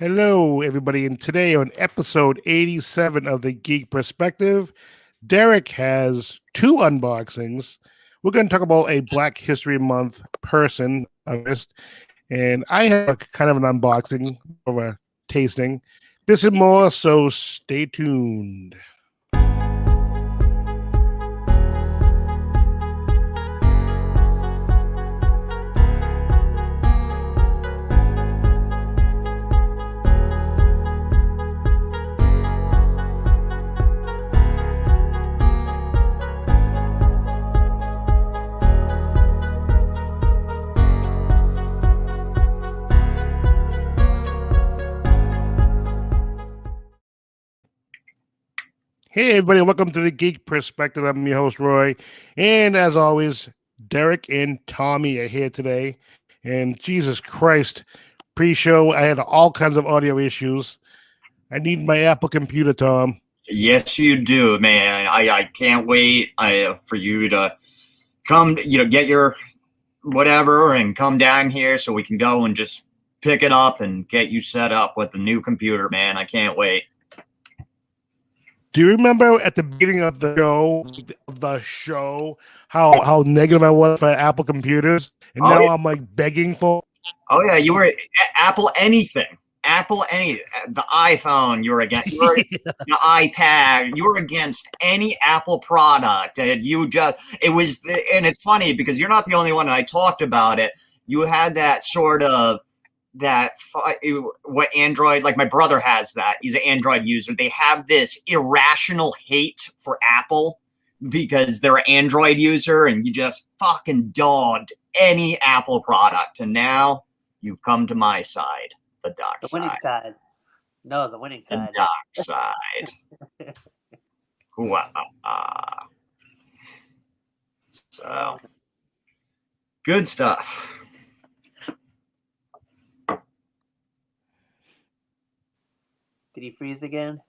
Hello, everybody, and today on episode 87 of the Geek Perspective, Derek has two unboxings. We're going to talk about a Black History Month person, artist, and I have a kind of an unboxing of a tasting. This and more, so stay tuned. Hey, everybody, welcome to the Geek Perspective. I'm your host, Roy. And as always, Derek and Tommy are here today. And Jesus Christ, pre show, I had all kinds of audio issues. I need my Apple computer, Tom. Yes, you do, man. I can't wait for you to come, get your whatever and come down here so we can go and just pick it up and get you set up with the new computer, man. I can't wait. Do you remember at the beginning of the show, how negative I was for Apple computers, and now I'm like begging for? Oh yeah, you were Apple anything, the iPhone. You were against the iPad. You were against any Apple product, and and it's funny because you're not the only one. And I talked about it. You had that sort of. What Android, like my brother has that. He's an Android user. They have this irrational hate for Apple because they're an Android user, and you just fucking dogged any Apple product. And now you've come to my side, the dark side. The winning side. No, the winning side. The dark side. So, good stuff. Did he freeze again?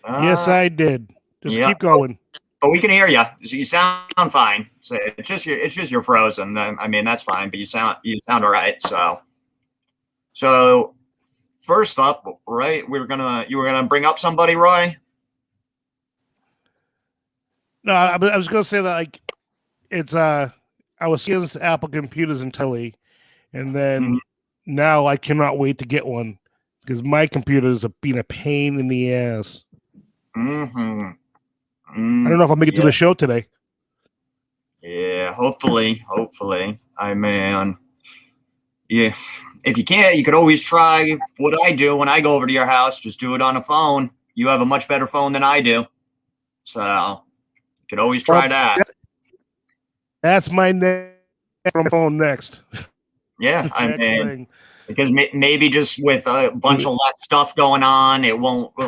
Yes, I did. Just keep going. But we can hear you. You sound fine. So it's just you're frozen. I mean, that's fine. But you sound all right. So first up, right? You were gonna bring up somebody, Roy. No, I was gonna say that like it's I was seeing this Apple computers entirely, and then now I cannot wait to get one. Because my computers are being a pain in the ass. I don't know if I'll make it to the show today. Yeah, hopefully. I mean, yeah. If you can't, you could always try what I do when I go over to your house. Just do it on a phone. You have a much better phone than I do. So you could always try that. That's my phone next. Yeah, I mean. Because maybe just with a bunch of less stuff going on, it won't I'm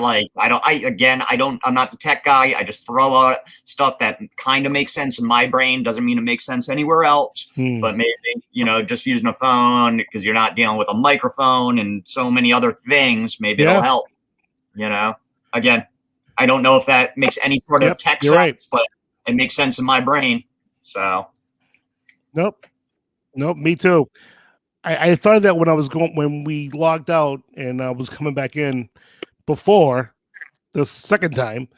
not the tech guy. I just throw out stuff that kind of makes sense in my brain. Doesn't mean it makes sense anywhere else. But maybe, just using a phone because you're not dealing with a microphone and so many other things, maybe it'll help. Again, I don't know if that makes any sort of tech sense, but it makes sense in my brain. So. Nope, me too. I thought that when we logged out and I was coming back in before the second time,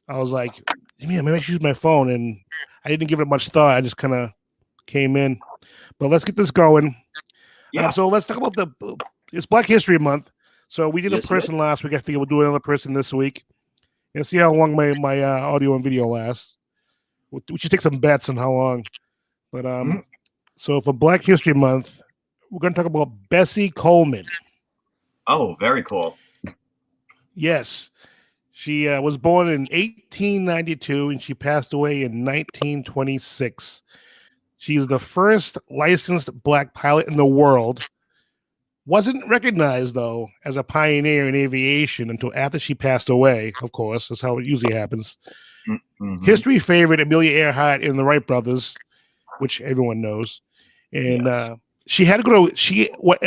I was like, man, maybe I should use my phone. And I didn't give it much thought. I just kind of came in. But let's get this going. Yeah. So let's talk about it's Black History Month. So we did a person last week. I figure we'll do another person this week and see how long my audio and video lasts. We should take some bets on how long. But so for Black History Month, we're going to talk about Bessie Coleman. Oh, very cool. Yes. She was born in 1892 and she passed away in 1926. She's the first licensed black pilot in the world. Wasn't recognized, though, as a pioneer in aviation until after she passed away, of course. That's how it usually happens. History favorite Amelia Earhart and the Wright brothers, which everyone knows. And she had to go to what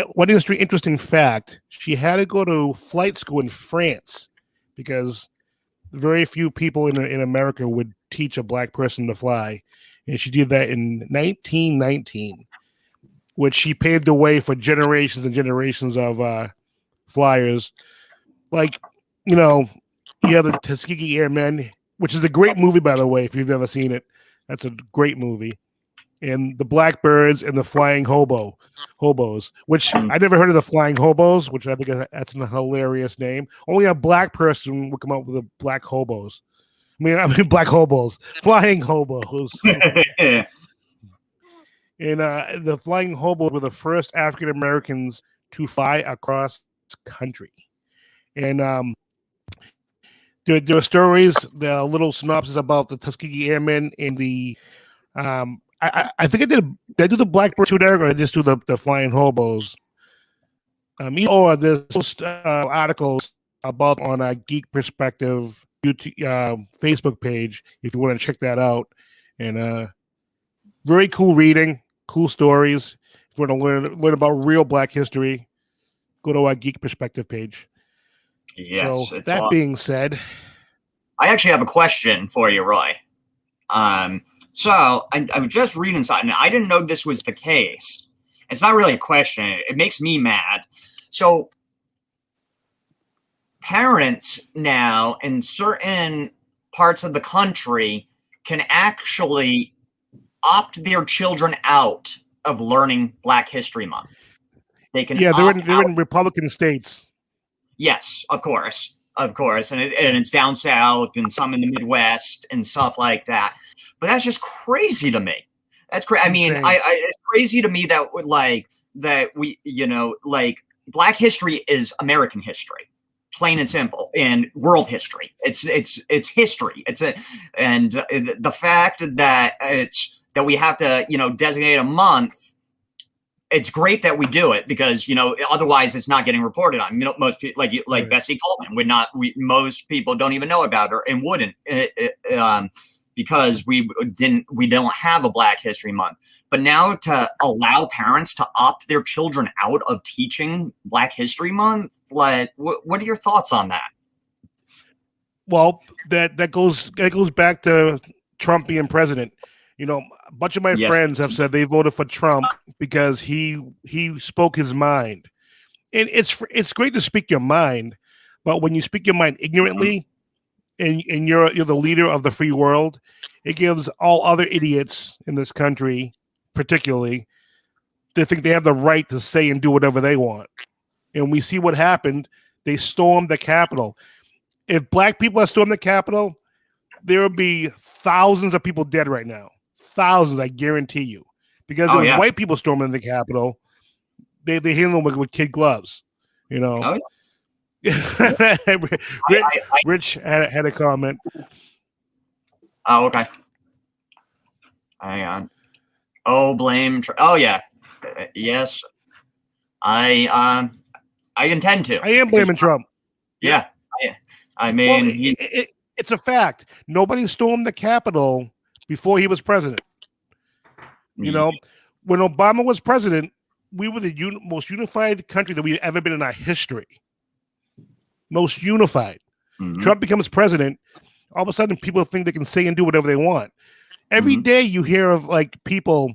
interesting fact, she had to go to flight school in France because very few people in America would teach a black person to fly. And she did that in 1919, which she paved the way for generations and generations of flyers. Like, you know, you have the Tuskegee Airmen, which is a great movie, by the way, if you've never seen it. That's a great movie. And the Blackbirds and the Flying Hobos, which I never heard of the Flying Hobos, which I think that's a hilarious name. Only a black person would come up with the Black Hobos. I mean Black Hobos, Flying Hobos. And the Flying Hobos were the first African Americans to fly across country. And there are stories, the little synopsis about the Tuskegee Airmen and the I think I do the Blackbird too, Derek, or I just do the Flying Hobos. Or there's articles about on a Geek Perspective YouTube Facebook page if you want to check that out. And very cool reading, cool stories. If you want to learn about real Black history, go to our Geek Perspective page. Yes. So that being said, I actually have a question for you, Roy. So I was just reading something. I didn't know this was the case. It's not really a question. It makes me mad. So parents now in certain parts of the country can actually opt their children out of learning Black History Month. They can. Yeah, they're in Republican states. Yes, of course, and it's down south and some in the Midwest and stuff like that. But that's just crazy to me. That's crazy. I mean, it's crazy to me that we, Black history is American history, plain and simple, and world history. It's history. And the fact that we have to, designate a month. It's great that we do it because, otherwise it's not getting reported on. Most people like Bessie Coleman most people don't even know about her and wouldn't because we don't have a Black History Month. But now to allow parents to opt their children out of teaching Black History Month, what are your thoughts on that? Well, that goes back to Trump being president. A bunch of my friends have said they voted for Trump because he spoke his mind. And it's great to speak your mind, but when you speak your mind ignorantly and you're the leader of the free world, it gives all other idiots in this country, particularly, they think they have the right to say and do whatever they want. And we see what happened. They stormed the Capitol. If Black people had stormed the Capitol, there would be thousands of people dead right now. Thousands, I guarantee you. Because it was white people storming the Capitol. They handle them with kid gloves. Oh, yeah. Rich had a comment. Oh, okay. Hang on. Oh, blame. Oh, yeah. Yes. I intend to. I am blaming Trump. Yeah. I mean, it's a fact. Nobody stormed the Capitol before he was president. When Obama was president, we were the most unified country that we've ever been in our history. Most unified. Mm-hmm. Trump becomes president. All of a sudden, people think they can say and do whatever they want. Every day you hear of people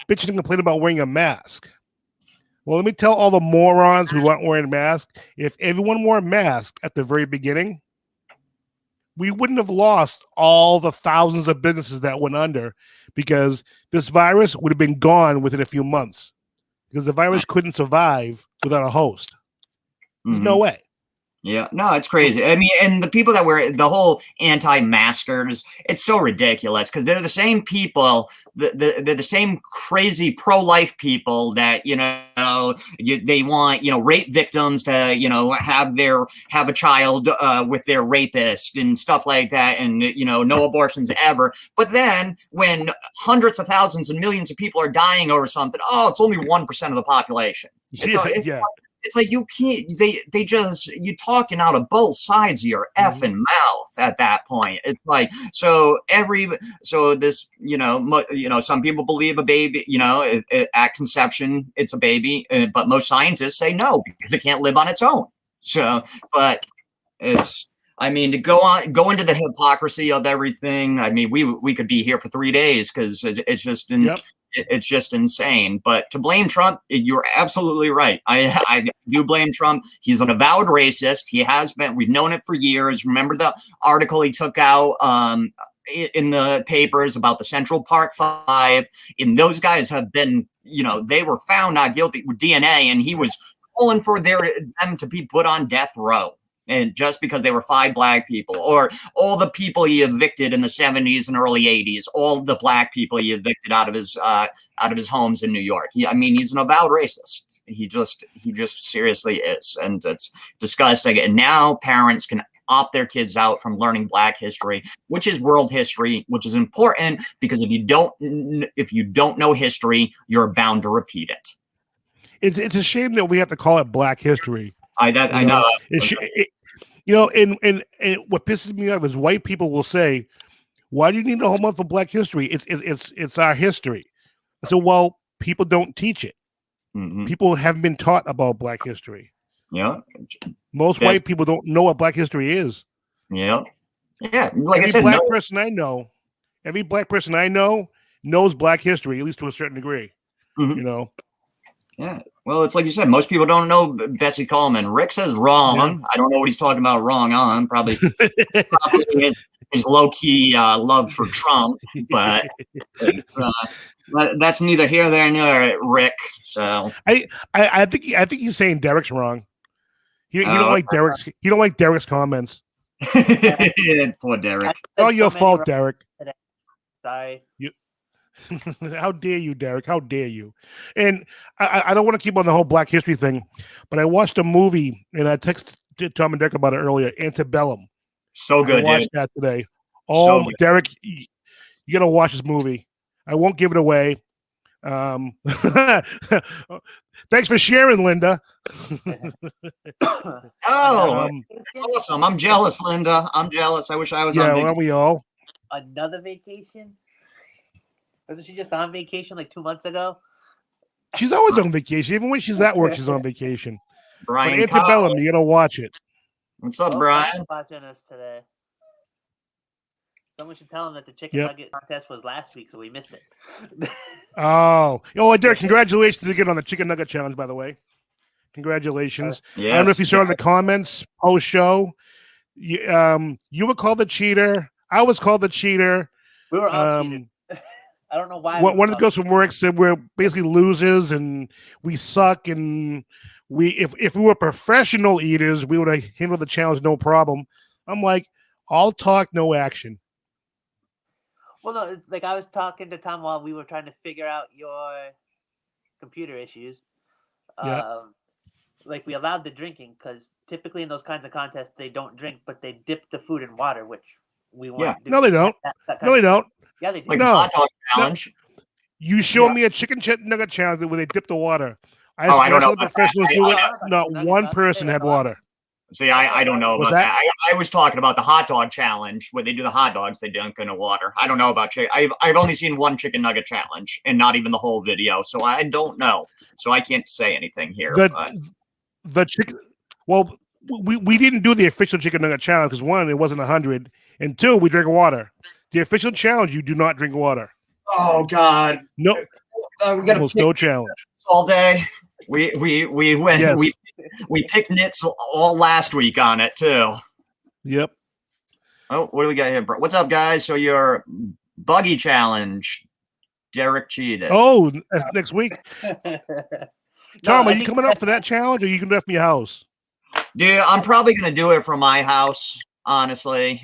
bitching and complaining about wearing a mask. Well, let me tell all the morons who aren't wearing masks, if everyone wore a mask at the very beginning, we wouldn't have lost all the thousands of businesses that went under because this virus would have been gone within a few months because the virus couldn't survive without a host. There's no way. Yeah, no, it's crazy. I mean, and the people that wear the whole anti-maskers, it's so ridiculous because they're the same people, they're the same crazy pro-life people that, they want, rape victims to, have a child with their rapist and stuff like that. And, no abortions ever. But then when hundreds of thousands and millions of people are dying over something, it's only 1% of the population. It's like you can't. You talking out of both sides of your effing mouth at that point. It's like some people believe a baby, at conception it's a baby, but most scientists say no because it can't live on its own. So, but it's. I mean, to go into the hypocrisy of everything. I mean, we could be here for 3 days because it's just It's just insane. But to blame Trump, you're absolutely right. I do blame Trump. He's an avowed racist. He has been. We've known it for years. Remember the article he took out in the papers about the Central Park Five? And those guys have been, they were found not guilty with DNA, and he was calling for them to be put on death row. And just because they were 5 black people, or all the people he evicted in the 70s and early 80s, all the black people he evicted out of his homes in New York. He's an avowed racist. He just seriously is, and it's disgusting. And now parents can opt their kids out from learning Black history, which is world history, which is important because if you don't know history, you're bound to repeat it. It's a shame that we have to call it Black history. I know. And what pisses me off is white people will say, "Why do you need a whole month of Black history? It's our history." So, well, people don't teach it. Mm-hmm. People haven't been taught about Black history. Yeah, most white people don't know what Black history is. Yeah. Like every I said, black person I know knows Black history, at least to a certain degree. Mm-hmm. Yeah. Well, it's like you said, most people don't know Bessie Coleman. Rick says wrong. Yeah. I don't know what he's talking about wrong on. Probably his low-key love for Trump, but that's neither here nor there, Rick. So I think he's saying Derek's wrong. He don't like Derek's. He don't like Derek's comments. Poor Derek. All your fault, Derek. Sorry. How dare you, Derek? How dare you? And I don't want to keep on the whole Black history thing, but I watched a movie and I texted Tom and Derek about it earlier. Antebellum. So good. I watched that today. Oh, so Derek, you gotta watch this movie. I won't give it away. Thanks for sharing, Linda. That's awesome. I'm jealous, Linda. I'm jealous. I wish I was on vacation. Aren't we all? Another vacation? Wasn't she just on vacation like 2 months ago? She's always on vacation. Even when she's at work, she's on vacation. Brian, Antebellum, you gotta watch it. What's up, Brian? I'm watching us today. Someone should tell him that the chicken nugget contest was last week, so we missed it. Derek, congratulations again on the chicken nugget challenge, by the way. Congratulations. Yes, I don't know if you saw in the comments post show. You were called the cheater. I was called the cheater. We were all cheated. I don't know why. One of the girls from work said we're basically losers and we suck. And if we were professional eaters, we would have handled the challenge no problem. I'm like, all talk, no action. Well, no, it's like I was talking to Tom while we were trying to figure out your computer issues. Like we allowed the drinking because typically in those kinds of contests they don't drink, but they dip the food in water, which we want to do. No, they don't. No, they don't. Yeah, they do. Like hot dog challenge. You showed me a chicken nugget challenge where they dip the water. I don't know. Professionals do it. Not one person had water. See, I don't know about that. I was talking about the hot dog challenge where they do the hot dogs, they dunk in the water. I don't know about chicken. I've only seen one chicken nugget challenge and not even the whole video, so I don't know. So I can't say anything here. The chicken. Well, we didn't do the official chicken nugget challenge because one, it wasn't 100, and two, we drank water. The official challenge, you do not drink water. Oh God, no, we got almost no challenge all day. We went. Yes. We picked nits all last week on it too. Yep. Oh, what do we got here, bro? What's up, guys? So your buggy challenge, Derek cheated. Oh, next week. Tom, are you coming up for that challenge, or you can do it from your house? Dude, I'm probably gonna do it from my house, honestly.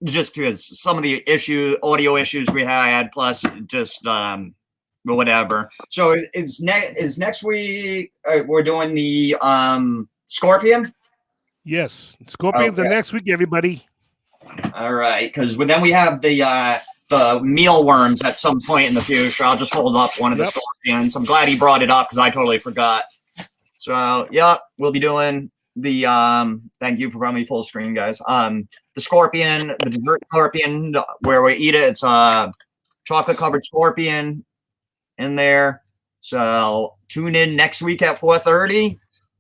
Just because some of the audio issues we had, plus just whatever. So is next week we're doing the Scorpion? Yes, Scorpion's the next week, everybody. All right, because then we have the Mealworms at some point in the future. I'll just hold up one of the Scorpions. I'm glad he brought it up because I totally forgot. So we'll be doing the thank you for bringing me full screen, guys. The Scorpion, the dessert Scorpion, where we eat it. It's chocolate covered Scorpion in there. So tune in next week at 4:30.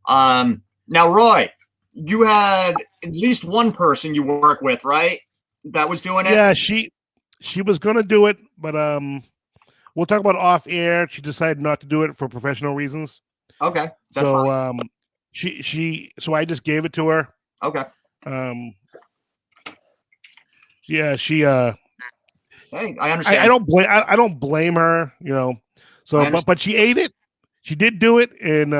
Now, Roy, you had at least one person you work with, right? That was doing it. Yeah, she was gonna do it, but we'll talk about off air. She decided not to do it for professional reasons. Okay, that's So fine. so I just gave it to her. Okay. Yeah, she Hey, I understand. I don't blame her, you know. So but she ate it. She did do it, and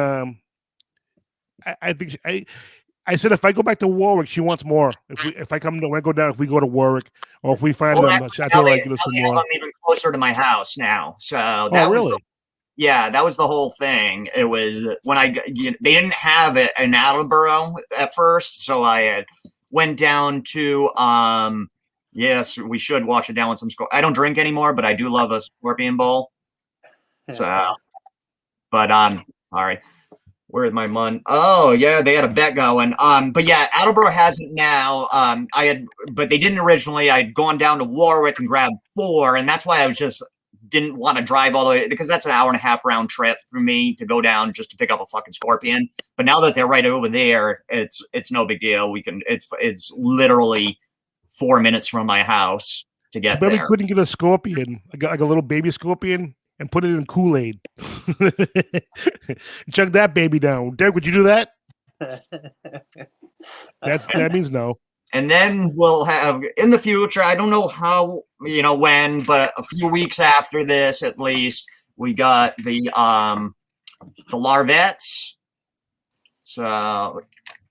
I think I said if I go back to Warwick, she wants more. If I come to when I go down, if we go to Warwick, or if we find them, I told her I'd give us some They more. have them even closer to my house now. So Oh, that was really? that was the whole thing. It was when they didn't have it in Attleboro at first, so I went down to yes, we should wash it down with some I don't drink anymore, but I do love a scorpion bowl. So, but sorry. Where's my mon? Oh yeah, they had a bet going. But yeah, Attleboro has it now. But they didn't originally. I'd gone down to Warwick and grabbed 4, and that's why I was just didn't want to drive all the way because that's an hour and a half round trip for me to go down just to pick up a fucking scorpion. But now that they're right over there, it's no big deal. We can. It's literally 4 minutes from my house to get there. We couldn't get a scorpion, like a little baby scorpion, and put it in Kool-Aid. Chug that baby down. Derek, would you do that? That means no. And then we'll have in the future, I don't know how, when, but a few weeks after this, at least, we got the larvettes. So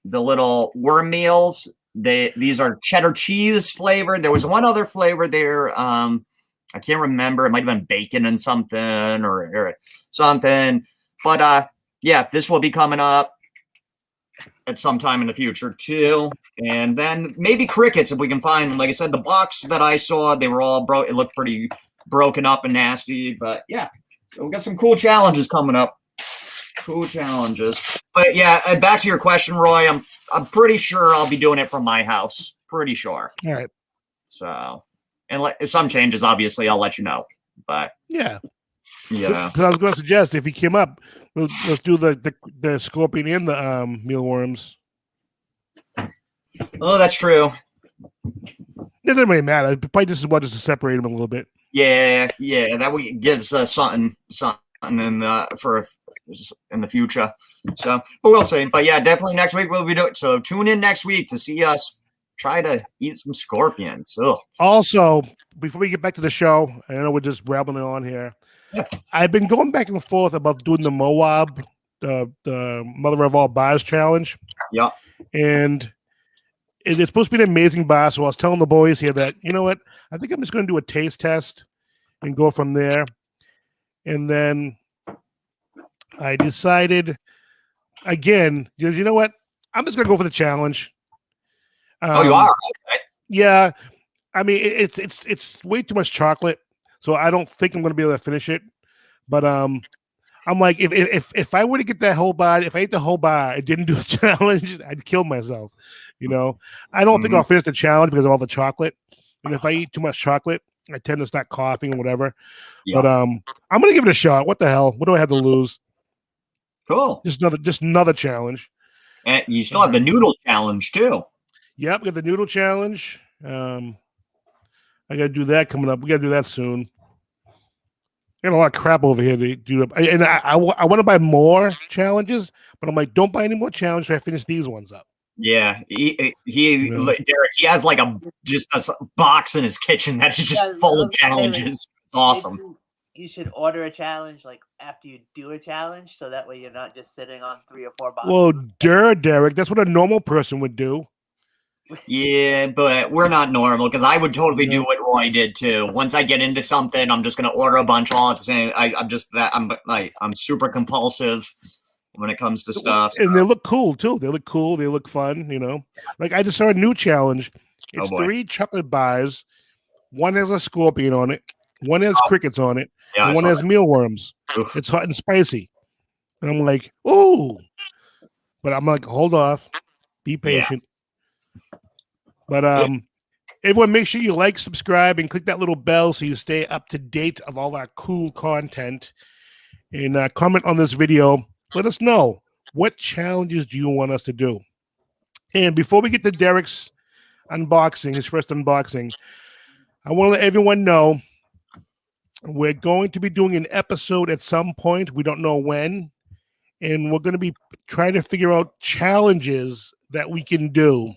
the little worm meals. These are cheddar cheese flavored. There was one other flavor there. I can't remember. It might have been bacon and something or something. But this will be coming up at some time in the future too. And then maybe crickets if we can find them. Like I said, the box that I saw, they were all broke. It looked pretty broken up and nasty. But yeah, so we got some cool challenges coming up. Cool challenges. But yeah, back to your question, Roy. I'm pretty sure I'll be doing it from my house. Pretty sure. All right. So, and if some changes, obviously, I'll let you know. But yeah. Because I was going to suggest if he came up, let's do the scorpion and the mealworms. Oh, that's true. It doesn't really matter. Probably just as well just to separate them a little bit. Yeah. That gives us something in the future. So, but we'll see. But yeah, definitely next week we'll be doing. So tune in next week to see us try to eat some scorpions. Ugh. Also, before we get back to the show, I know we're just rambling on here. I've been going back and forth about doing the Moab, the Mother of All Bars challenge. Yeah. And it's supposed to be an amazing bar. So I was telling the boys here that, you know what? I think I'm just going to do a taste test and go from there. And then I decided, again, you know what? I'm just going to go for the challenge. Oh, you are? Okay. Yeah. I mean, it's way too much chocolate. So I don't think I'm going to be able to finish it. But I'm like, if I were to get that whole bar, if I ate the whole bar and didn't do the challenge, I'd kill myself. I don't think I'll finish the challenge because of all the chocolate. And if I eat too much chocolate, I tend to start coughing or whatever. Yeah. But I'm going to give it a shot. What the hell? What do I have to lose? Cool. Just another challenge. And you still have the noodle challenge too. Yep, we got the noodle challenge. I got to do that coming up. We got to do that soon. I got a lot of crap over here to do. And I want to buy more challenges, but I'm like, don't buy any more challenges. I finish these ones up. Yeah, Derek, he has like just a box in his kitchen that is just full of challenges. It's awesome. You should order a challenge like after you do a challenge, so that way you're not just sitting on 3 or 4 boxes. Well, Derek, that's what a normal person would do. Yeah, but we're not normal because I would totally do what Roy did too. Once I get into something, I'm just gonna order a bunch all at the same. I'm super compulsive when it comes to stuff. And they look cool too. They look cool. They look fun. Like I just saw a new challenge. It's 3 chocolate bars. One has a scorpion on it. One has crickets on it. Yeah, and one has mealworms. Oof. It's hot and spicy. And I'm like, ooh. But I'm like, hold off. Be patient. Yeah. But everyone, make sure you like, subscribe, and click that little bell so you stay up to date of all our cool content. And comment on this video. Let us know, what challenges do you want us to do? And before we get to Derek's unboxing, his first unboxing, I want to let everyone know We're going to be doing an episode at some point. We don't know when. And we're going to be trying to figure out challenges that we can do.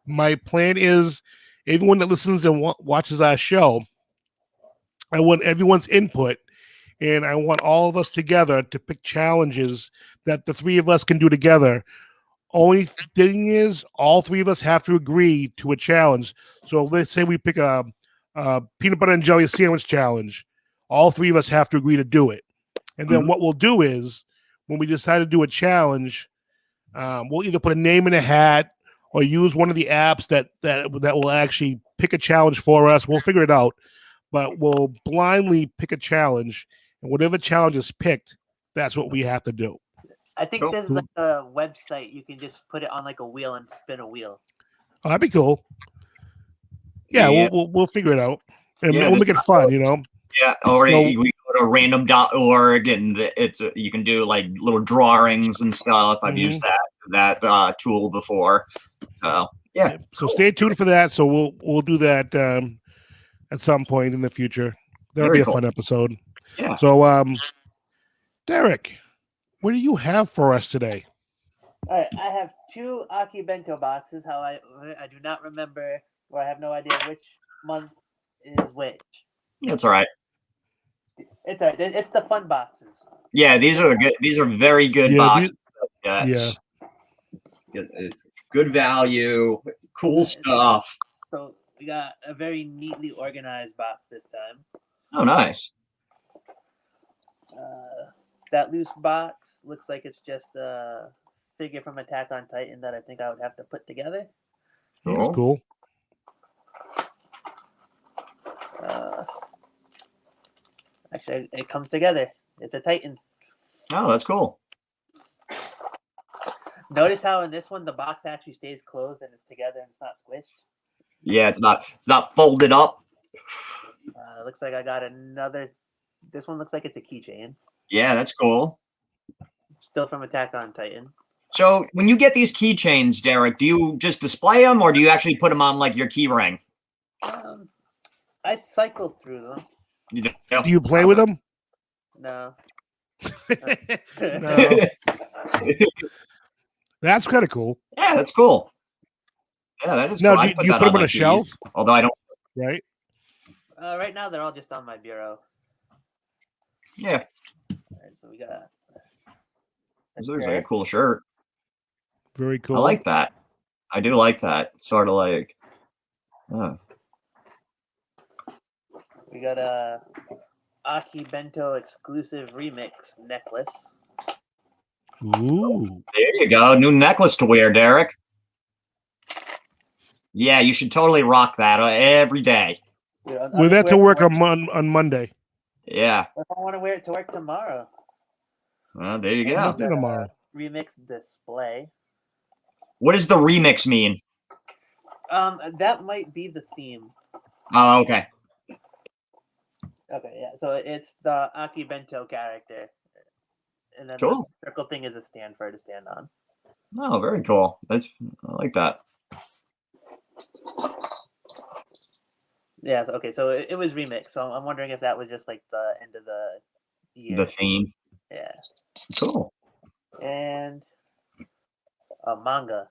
My plan is everyone that listens and watches our show, I want everyone's input, and I want all of us together to pick challenges that the three of us can do together. Only thing is, all three of us have to agree to a challenge. So let's say we pick a peanut butter and jelly sandwich challenge. All three of us have to agree to do it. And then what we'll do is, when we decide to do a challenge, we'll either put a name in a hat or use one of the apps that will actually pick a challenge for us. We'll figure it out, but we'll blindly pick a challenge, and whatever challenge is picked, that's what we have to do. I think there's like a website you can just put it on like a wheel and spin a wheel. Oh, that'd be cool. Yeah, we'll figure it out, and we'll make it fun, you know. Yeah, or we go to random.org, and you can do like little drawings and stuff. I've used that tool before. Yeah. So stay tuned for that. So we'll do that at some point in the future. That'll be a fun episode. Yeah. So Derek, what do you have for us today? All right, I have 2 Akibento boxes. How I do not remember, or I have no idea which month is which. That's all right. It's all right. It's the fun boxes. Yeah, these are good. These are very good boxes. Good value, cool stuff. So we got a very neatly organized box this time. Oh, nice. That loose box looks like it's just a figure from Attack on Titan that I think I would have to put together. That's cool. Actually, it comes together. It's a Titan. Oh, that's cool. Notice how in this one the box actually stays closed and it's together and it's not squished. Yeah, it's not folded up. Looks like I got another. This one looks like it's a keychain. Yeah, that's cool. Still from Attack on Titan. So when you get these keychains, Derek, do you just display them or do you actually put them on like your key ring? I cycle through them. Do you play with them? No. No. That's kind of cool. Yeah, that's cool. Yeah, that is cool. Now, do you put them on a shelf? Although I don't. Right? Right now, they're all just on my bureau. Yeah. All right, so we got. This looks like a cool shirt. Very cool. I like that. I do like that. Sort of like. We got a Akibento exclusive remix necklace. Ooh. There you go. New necklace to wear, Derek. Yeah, you should totally rock that every day. Wear that to work on Monday. Yeah. If I want to wear it to work tomorrow. Well, there you go. Tomorrow. Remix display. What does the remix mean? That might be the theme. Oh, okay. Okay, yeah. So it's the Akibento character. And then cool. The circle thing is a stand for her to stand on. Oh, very cool. I like that. Yeah, okay, so it was remixed. So I'm wondering if that was just like the end of the year. The theme. Yeah. Cool. And a manga.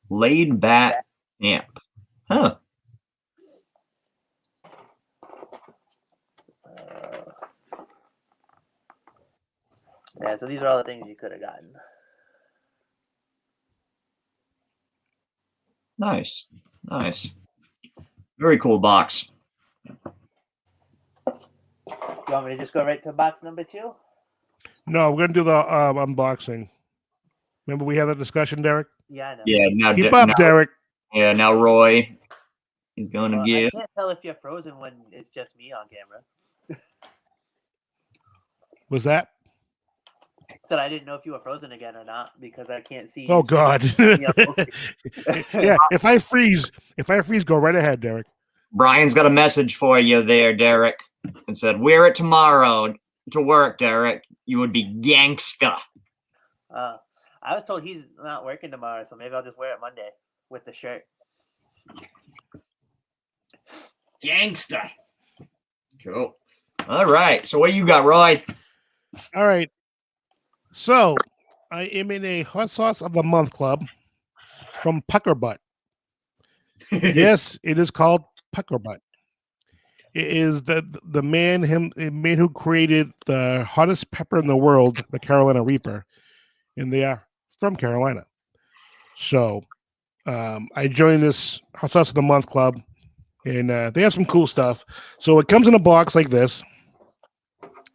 Laid back amp. Huh. Yeah, so these are all the things you could have gotten. Nice. Nice. Very cool box. You want me to just go right to box number 2? No, we're going to do the unboxing. Remember we had that discussion, Derek? Yeah, I know. Yeah, now keep up, Derek. Yeah, now Roy is going to give. I can't tell if you're frozen when it's just me on camera. Was that? Said I didn't know if you were frozen again or not because I can't see. Oh God! Yeah, if I freeze, go right ahead, Derek. Brian's got a message for you there, Derek, and said, "Wear it tomorrow to work, Derek. You would be gangsta." I was told he's not working tomorrow, so maybe I'll just wear it Monday with the shirt. Gangsta. Cool. All right. So what do you got, Roy? All right. So I am in a hot sauce of the month club from Pucker Butt. Yes, it is called Pucker Butt. It is the man who created the hottest pepper in the world, the Carolina Reaper, and they are from Carolina. So I joined this hot sauce of the month club, and they have some cool stuff. So it comes in a box like this,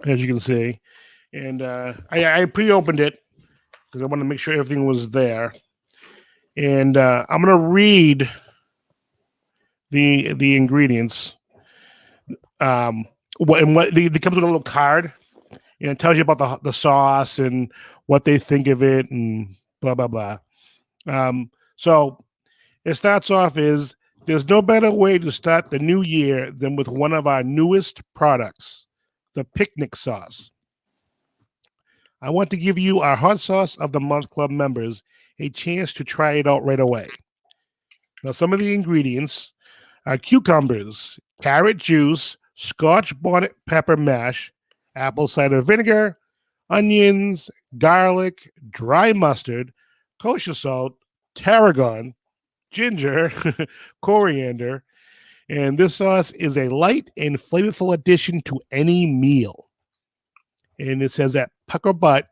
as you can see, and I pre-opened it because I wanted to make sure everything was there. And I'm gonna read the ingredients. What it comes with a little card, and it tells you about the sauce and what they think of it and blah blah blah. So it starts off is there's no better way to start the new year than with one of our newest products, the picnic sauce. I want to give you, our hot sauce of the month club members, a chance to try it out right away. Now, some of the ingredients are cucumbers, carrot juice, Scotch bonnet pepper mash, apple cider vinegar, onions, garlic, dry mustard, kosher salt, tarragon, ginger, coriander, and this sauce is a light and flavorful addition to any meal. And it says at Pucker Butt,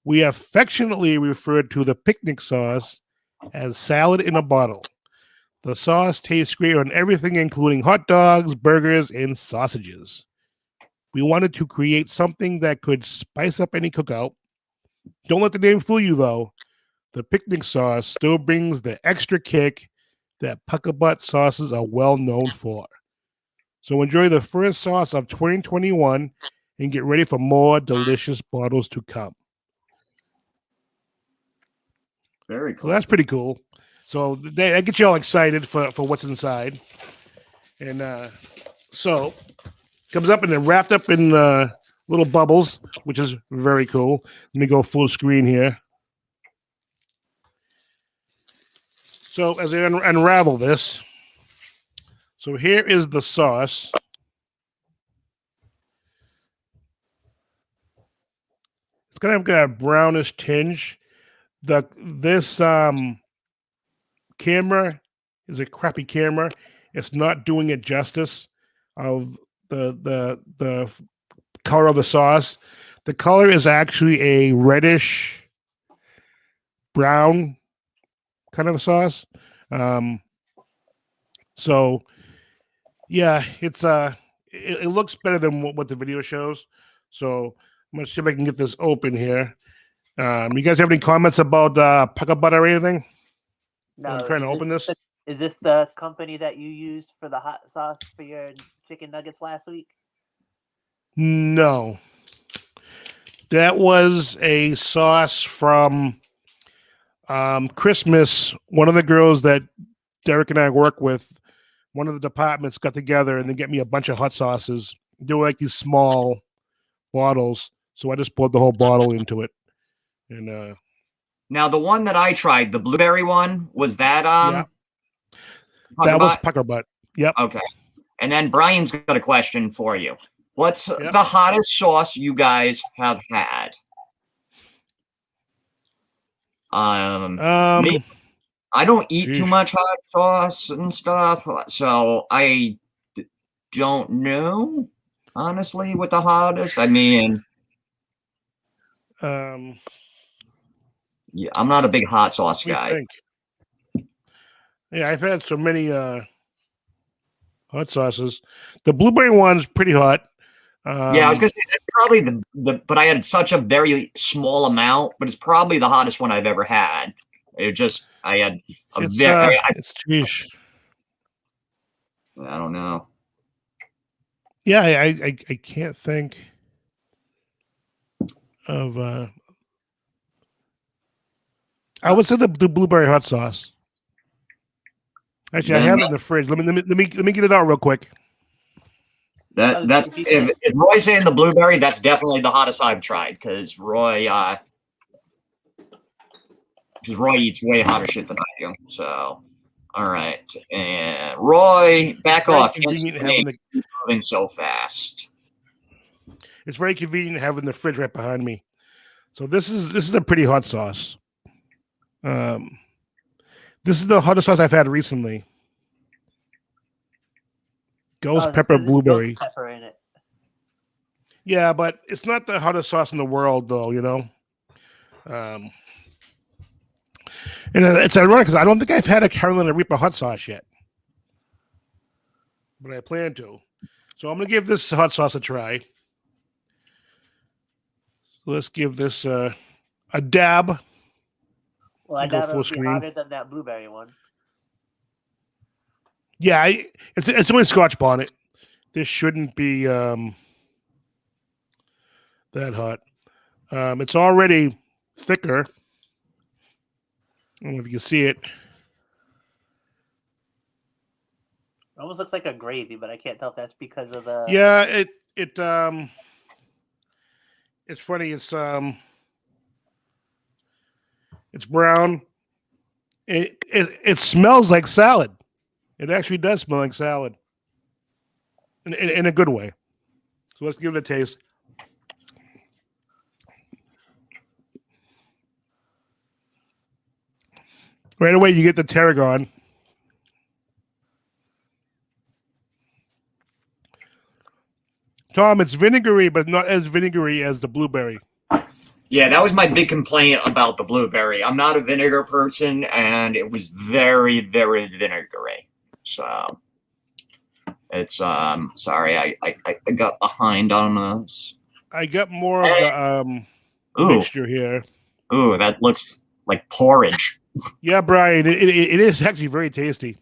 we affectionately refer to the picnic sauce as salad in a bottle. The sauce tastes great on everything, including hot dogs, burgers, and sausages. We wanted to create something that could spice up any cookout. Don't let the name fool you, though. The picnic sauce still brings the extra kick that Pucker Butt sauces are well known for. So enjoy the first sauce of 2021 and get ready for more delicious bottles to come. Very So cool. that's pretty cool. So that gets you all excited for what's inside. And so comes up and then wrapped up in little bubbles, which is very cool. Let me go full screen here. So as I unravel this, so here is the sauce. It's gonna have got a brownish tinge. This camera is a crappy camera. It's not doing it justice of the color of the sauce. The color is actually a reddish brown kind of a sauce. So yeah, it looks better than what the video shows. So I'm gonna see if I can get this open here. You guys have any comments about Pucker Butt or anything? No, I'm trying to open this. Is this the company that you used for the hot sauce for your chicken nuggets last week? No. That was a sauce from Christmas. One of the girls that Derek and I work with, one of the departments got together and they get me a bunch of hot sauces. They were like these small bottles. So I just poured the whole bottle into it. And now the one that I tried, the blueberry one, was that yeah. That was Pucker Butt. Yep. Okay. And then Brian's got a question for you. What's the hottest sauce you guys have had? Me, I don't eat too much hot sauce and stuff, so I don't know, honestly, what the hottest. I mean, yeah, I'm not a big hot sauce guy. Yeah, I've had so many hot sauces. The blueberry one's pretty hot. Yeah, I was gonna say that's probably but I had such a very small amount, but it's probably the hottest one I've ever had. It just I had a it's geez. I don't know. Yeah, I can't think of I would say the blueberry hot sauce. Actually, I have it in the fridge. Let me get it out real quick. That's if Roy's saying the blueberry, that's definitely the hottest I've tried because Roy eats way hotter shit than I do. So All right, and Roy, back Very off. convenient Can't having keep moving so fast. It's very convenient having the fridge right behind me. So this is a pretty hot sauce. This is the hottest sauce I've had recently. Ghost pepper blueberry. Ghost pepper in it. Yeah, but it's not the hottest sauce in the world, though. You know. And it's ironic because I don't think I've had a Carolina Reaper hot sauce yet, but I plan to. So I'm gonna give this hot sauce a try. Let's give this a dab. Well, I doubt it'll be hotter than that blueberry one. Yeah, it's only Scotch bonnet. This shouldn't be that hot. It's already thicker. I don't know if you can see it. It almost looks like a gravy, but I can't tell if that's because of the. Yeah, it's funny. It's brown. It smells like salad. It actually does smell like salad, in a good way. So let's give it a taste. Right away, you get the tarragon. Tom, it's vinegary, but not as vinegary as the blueberry. Yeah, that was my big complaint about the blueberry. I'm not a vinegar person, and it was very, very vinegary. So it's sorry, I got behind on this. I got more of the mixture here. Ooh, that looks like porridge. Yeah, Brian, it is actually very tasty.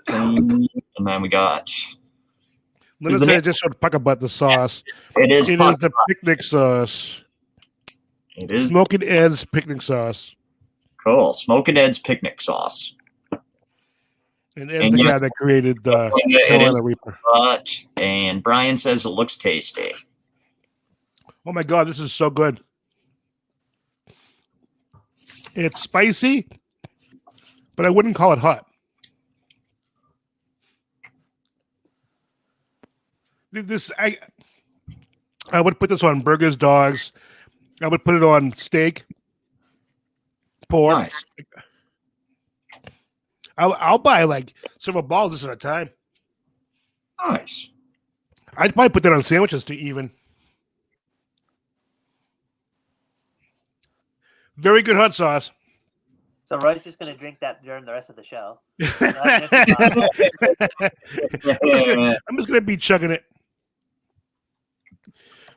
And then we got. Linda said just sort of talk about the sauce. It is the picnic sauce. It is Smoking Ed's picnic sauce. Cool. Smoking Ed's picnic sauce. And Ed's the guy that created the Carolina Reaper. And Brian says it looks tasty. Oh my God, this is so good. It's spicy, but I wouldn't call it hot. I would put this on burgers, dogs. I would put it on steak, pork. Nice. I'll buy like several balls this at a time. Nice. I'd probably put that on sandwiches to even. Very good hot sauce. So Roy's just going to drink that during the rest of the show. I'm just going to be chugging it.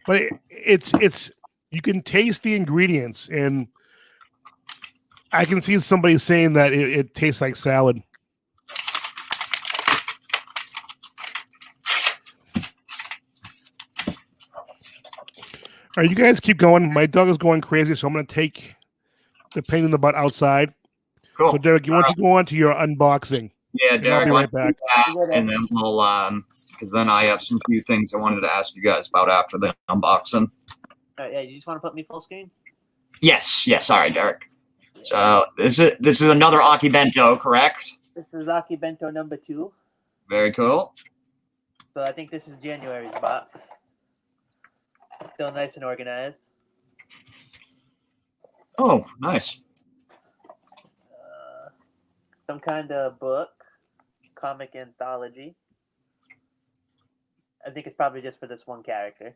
But it's you can taste the ingredients, and I can see somebody saying that it tastes like salad. All right, you guys keep going. My dog is going crazy, so I'm going to take the pain in the butt outside. Cool. So, Derek, you want to go on to your unboxing? Yeah, Derek, I'll be right back. And then we'll, because then I have some few things I wanted to ask you guys about after the unboxing. Yeah, you just want to put me full screen? Yes. All right, Derek. So this is another Akibento, correct? This is Akibento number 2. Very cool. So I think this is January's box. Still nice and organized. Oh, nice. Some kind of book, comic anthology. I think it's probably just for this one character.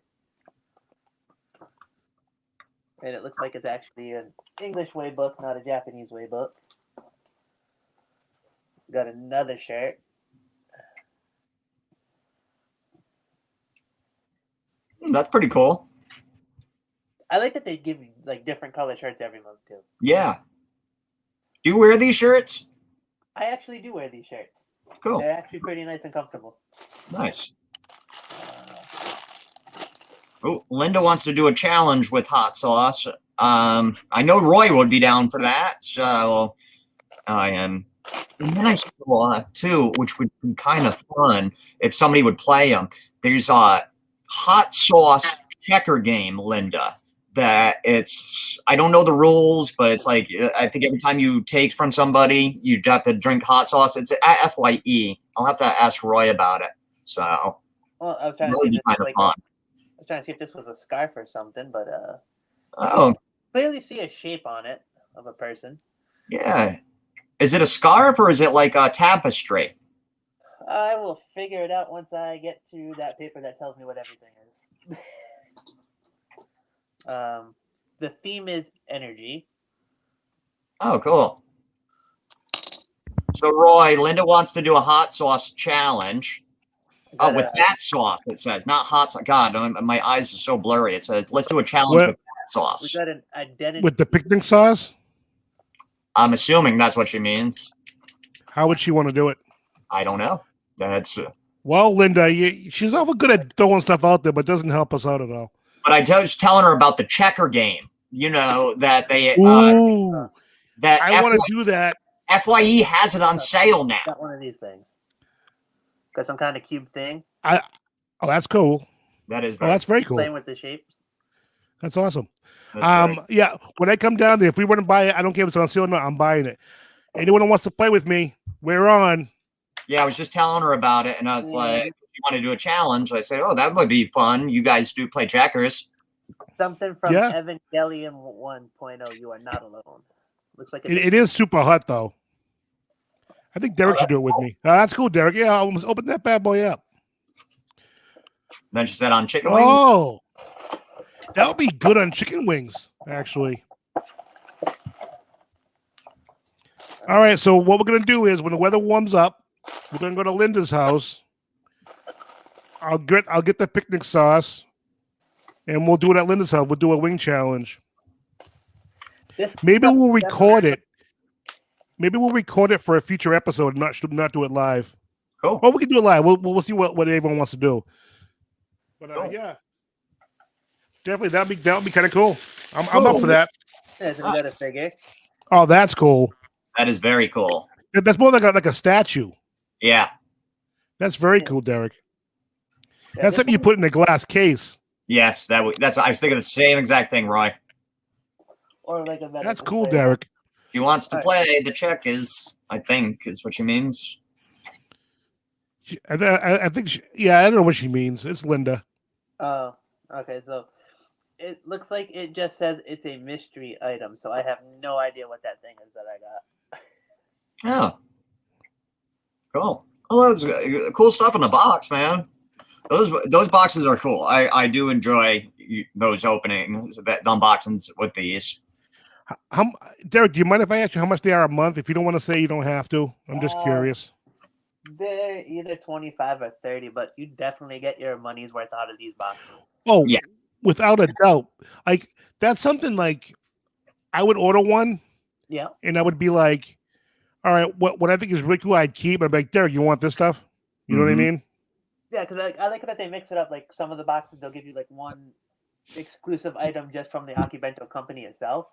And it looks like it's actually an English way book, not a Japanese way book. Got another shirt. That's pretty cool. I like that they give you like different color shirts every month too. Yeah. Do you wear these shirts? I actually do wear these shirts. Cool. They're actually pretty nice and comfortable. Nice. Oh, Linda wants to do a challenge with hot sauce. I know Roy would be down for that. So I am. And then I saw too, which would be kind of fun if somebody would play them. There's a hot sauce checker game, Linda. that I don't know the rules, but it's like I think every time you take from somebody, you have to drink hot sauce. It's FYE. I'll have to ask Roy about it. So Well, I was trying to really see be if this kind was of fun. I was trying to see if this was a scarf or something, but Oh, clearly see a shape on it of a person. yeah. Is it a scarf or is it like a tapestry? I will figure it out once I get to that paper that tells me what everything is. The theme is energy. Oh, cool. So, Roy, Linda wants to do a hot sauce challenge. Oh, with that sauce, it says, not hot sauce. God, my eyes are so blurry. It says, let's do a challenge with that sauce. We got an identity. With the picnic sauce? I'm assuming that's what she means. How would she want to do it? I don't know. That's well, Linda, she's awful good at throwing stuff out there, but doesn't help us out at all. But I was telling her about the checker game. You know that they that I want to do that. FYE has it on sale now. Got one of these things. Got some kind of cube thing. Oh, that's cool. That is. That's very cool. Playing with the shapes. That's awesome. Yeah. When I come down there, if we want to buy it, I don't care if it's on sale or not. I'm buying it. Anyone who wants to play with me, we're on. Yeah, I was just telling her about it, and I was like, "You want to do a challenge?" I said, "Oh, that would be fun. You guys do play checkers." Something from Evangelion 1.0. You are not alone. Looks like it is super hot though. I think Derek should do it with me. That's cool, Derek. Yeah, I'll almost open that bad boy up. Then she said on chicken wings. Oh, that would be good on chicken wings, actually. All right, so what we're gonna do is when the weather warms up, we're gonna go to Linda's house. I'll get the picnic sauce, and we'll do it at Linda's house. We'll do a wing challenge. Maybe we'll record it. Maybe we'll record it for a future episode, and not do it live. Cool. Well, we can do it live. We'll see what everyone wants to do. But cool. Yeah, definitely that'll be kind of cool. I'm up for that. Yeah, so we got a figure. Oh, that's cool. That is very cool. That's more like a statue. Yeah. That's very cool, Derek. That's something you put in a glass case. Yes, that's. I was thinking the same exact thing, Roy. Or like a. That's cool, Derek. She wants to play the checkers. I think is what she means. I think. I don't know what she means. It's Linda. Oh, okay. So it looks like it just says it's a mystery item. So I have no idea what that thing is that I Oh, got. cool. Well, that's cool stuff in the box, man. Those boxes are cool. I do enjoy those openings, the unboxings with these. Derek, do you mind if I ask you how much they are a month? If you don't want to say, you don't have to. I'm just curious. They're either 25 or 30, but you definitely get your money's worth out of these boxes. Oh, yeah, without a doubt. Like that's something like I would order one. Yeah. And I would be like, all right, what I think is really cool, I'd keep. I'd be like, Derek, you want this stuff? You know what I mean? Yeah, because I like that they mix it up. Like some of the boxes, they'll give you like one exclusive item just from the Akibento company itself.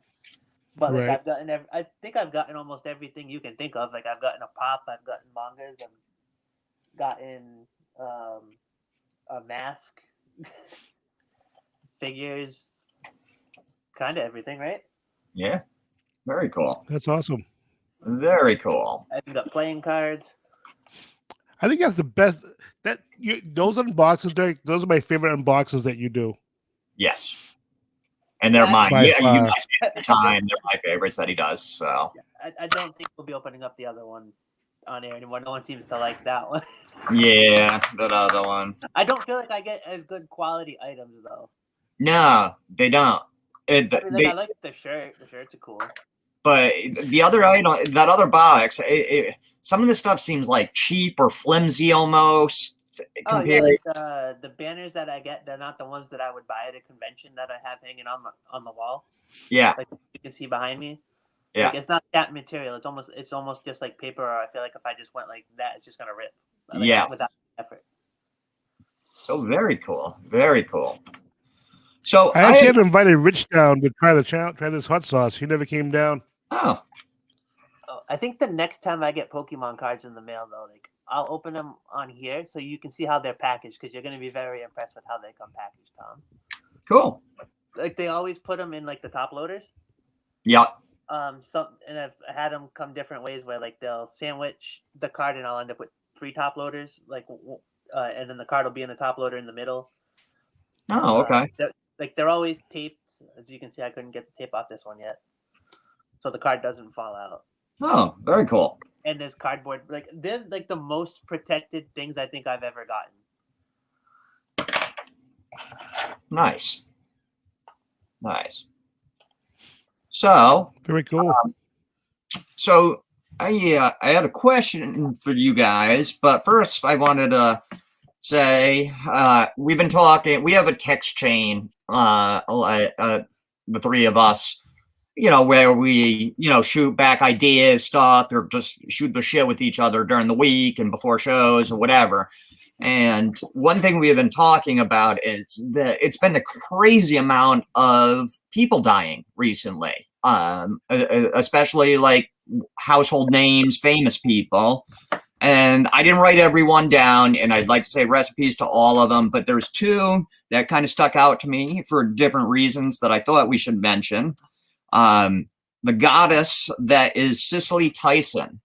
But like I've gotten, I think I've gotten almost everything you can think of. Like I've gotten a pop, I've gotten mangas, I've gotten a mask, figures, kind of everything, right? Yeah, very cool. That's awesome. Very cool. I've got playing cards. I think that's the best. Those unboxings, Derek, those are my favorite unboxings that you do. Yes. And they're mine. Yeah, you guys get the time. They're my favorites that he does. So I don't think we'll be opening up the other one on air anymore. No one seems to like that one. Yeah, that other one. I don't feel like I get as good quality items though. No, they don't. I like the shirt. The shirts are cool. But the other item, that other box, some of the stuff seems like cheap or flimsy almost. Compared. Oh yeah, the banners that I get, they're not the ones that I would buy at a convention that I have hanging on the wall. Yeah, like you can see behind me. Yeah, like, it's not that material. It's almost just like paper. Or I feel like if I just went like that, it's just gonna rip. Like, without effort. So very cool, very cool. So I actually had invited Rich down to try this hot sauce. He never came down. Oh, I think the next time I get Pokemon cards in the mail, though, like I'll open them on here so you can see how they're packaged because you're going to be very impressed with how they come packaged, Tom. Cool. like they always put them in like the top loaders. Yep. And I've had them come different ways where like they'll sandwich the card and I'll end up with 3 top loaders, like, and then the card will be in the top loader in the middle. Oh, okay. They're always taped. As you can see, I couldn't get the tape off this one yet, so the card doesn't fall out. Oh, very cool. And there's cardboard. Like they're like the most protected things I think I've ever gotten. Nice. So very cool. So I had a question for you guys, but first I wanted to say we've been talking. We have a text chain, the 3 of us, where we shoot back ideas, stuff, or just shoot the shit with each other during the week and before shows or whatever. And one thing we have been talking about is that it's been a crazy amount of people dying recently, especially like household names, famous people. And I didn't write everyone down, and I'd like to say recipes to all of them, but there's 2 that kind of stuck out to me for different reasons that I thought we should mention. The goddess that is Cicely Tyson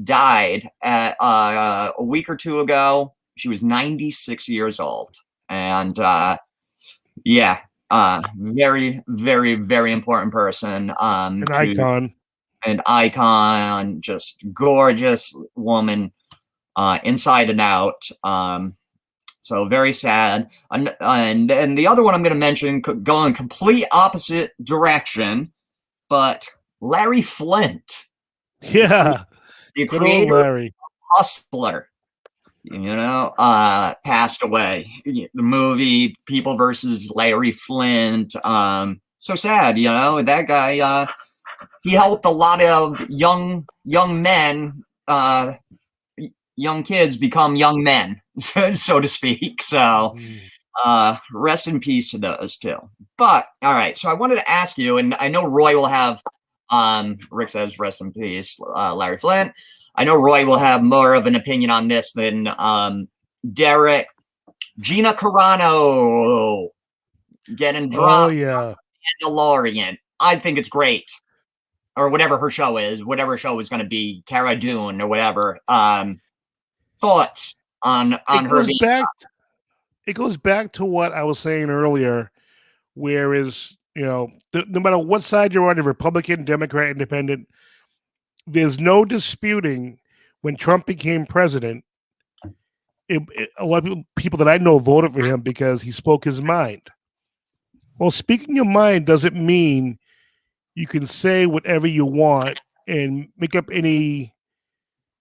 died at a week or 2 ago. She was 96 years old. And very, very, very important person. An icon. An icon, just gorgeous woman, inside and out. So very sad. And the other one I'm going to mention, going complete opposite direction, but Larry Flint. Yeah. The creator of Hustler, passed away. The movie People versus Larry Flint. So sad, that guy, he helped a lot of young men, young kids become young men, so to speak. So rest in peace to those 2. But all right, so I wanted to ask you, and I know Roy will have, Rick says rest in peace, Larry Flint. I know Roy will have more of an opinion on this than Derek. Gina Carano getting dropped. Oh yeah. Mandalorian. I think it's great. Or whatever her show is, whatever show is going to be, Cara Dune or whatever. Thoughts on her being it goes back to what I was saying earlier, whereas, no matter what side you're on, Republican, Democrat, Independent, there's no disputing when Trump became president, a lot of people that I know voted for him because he spoke his mind. Well, speaking your mind doesn't mean you can say whatever you want and make up any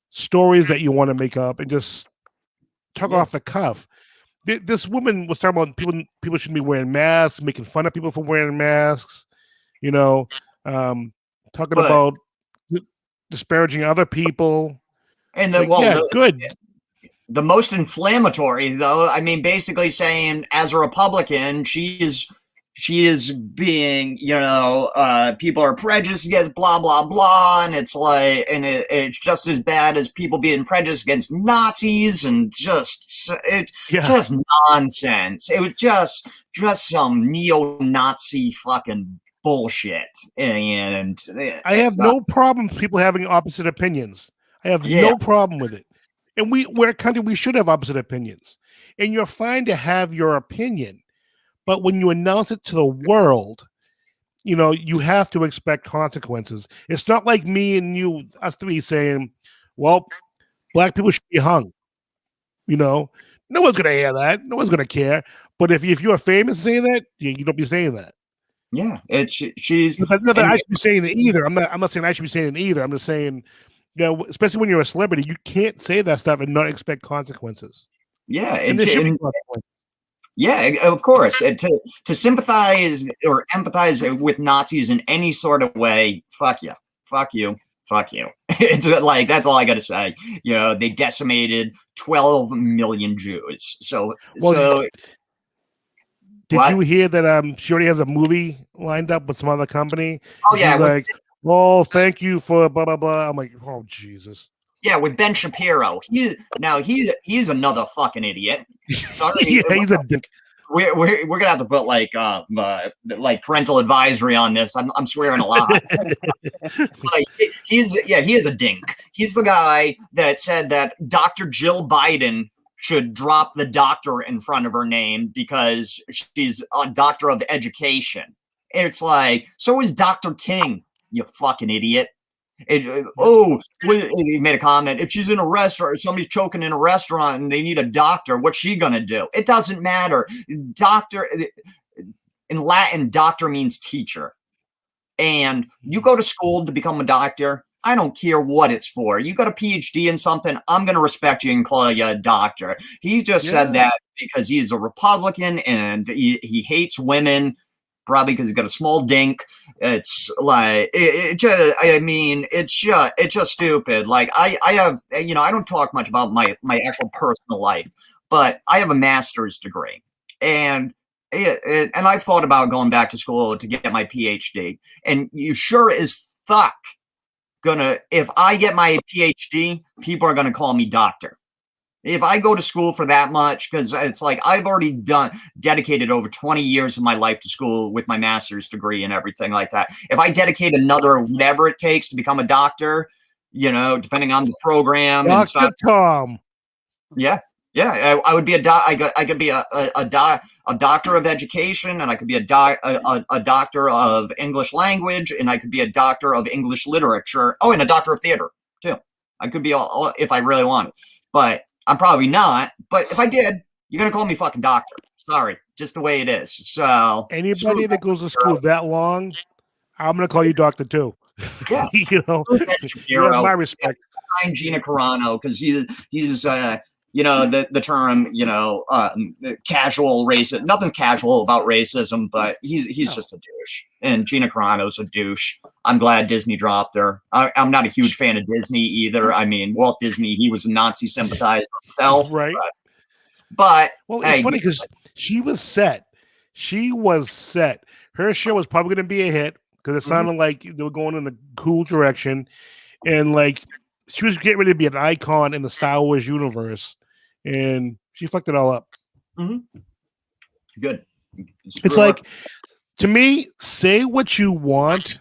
stories that you want to make up and just talk off the cuff. This woman was talking about people shouldn't be wearing masks, making fun of people for wearing masks, talking about disparaging other people. And good. The most inflammatory, though, I mean, basically saying as a Republican, she is being, people are prejudiced against blah, blah, blah. And it's like, and it's just as bad as people being prejudiced against Nazis and just nonsense. It was just some neo-Nazi fucking bullshit. And I have no problem with people having opposite opinions. I have no problem with it. And we're a country, we should have opposite opinions. And you're fine to have your opinion. But when you announce it to the world, you have to expect consequences. It's not like me and you, us 3, saying, well, black people should be hung. No one's going to hear that. No one's going to care. But if you're famous saying that, you don't be saying that. Yeah, she's not that I should be saying it either. I'm not saying I should be saying it either. I'm just saying, especially when you're a celebrity, you can't say that stuff and not expect consequences. Yeah, yeah, of course. To sympathize or empathize with Nazis in any sort of way, fuck you. It's like, that's all I got to say. They decimated 12 million Jews. Did you hear that she already has a movie lined up with some other company? Oh, yeah. She's like, well, thank you for blah, blah, blah. I'm like, oh, Jesus. Yeah, with Ben Shapiro. He's another fucking idiot. Sorry. Yeah, he's a dick. we're gonna have to put like parental advisory on this. I'm swearing a lot. Like, he is a dink. He's the guy that said that Dr. Jill Biden should drop the doctor in front of her name because she's a doctor of education. It's like, so is Dr. King, you fucking idiot. He made a comment. If she's in a restaurant or somebody's choking in a restaurant and they need a doctor, what's she going to do? It doesn't matter. Doctor, in Latin, doctor means teacher. And you go to school to become a doctor. I don't care what it's for. You got a PhD in something, I'm going to respect you and call you a doctor. He just said that because he's a Republican and he hates women, probably because he's got a small dink. It's like, it's just stupid. Like I have, I don't talk much about my actual personal life, but I have a master's degree, and I've thought about going back to school to get my PhD, and you sure as fuck if I get my PhD, people are gonna call me doctor. If I go to school for that much, because it's like I've already dedicated over 20 years of my life to school with my master's degree and everything like that. If I dedicate another whatever it takes to become a doctor, depending on the program and stuff. Tom. Yeah. I would be I could be a doctor of education, and I could be a doctor of English language, and I could be a doctor of English literature. Oh, and a doctor of theater too. I could be all if I really wanted, but I'm probably not. But if I did, you're gonna call me fucking doctor. Sorry, just the way it is. So anybody that goes to school that long, I'm gonna call you doctor too. Yeah, you have my respect. I'm Gina Carano because he's the term, casual racist. Nothing casual about racism, but he's just a douche. And Gina Carano's a douche. I'm glad Disney dropped her. I'm not a huge fan of Disney either. I mean, Walt Disney, he was a Nazi sympathizer himself. Right. But it's funny because she was set. Her show was probably going to be a hit because it sounded like they were going in a cool direction. And like, she was getting ready to be an icon in the Star Wars universe, and she fucked it all up. Good. It's like, to me, say what you want.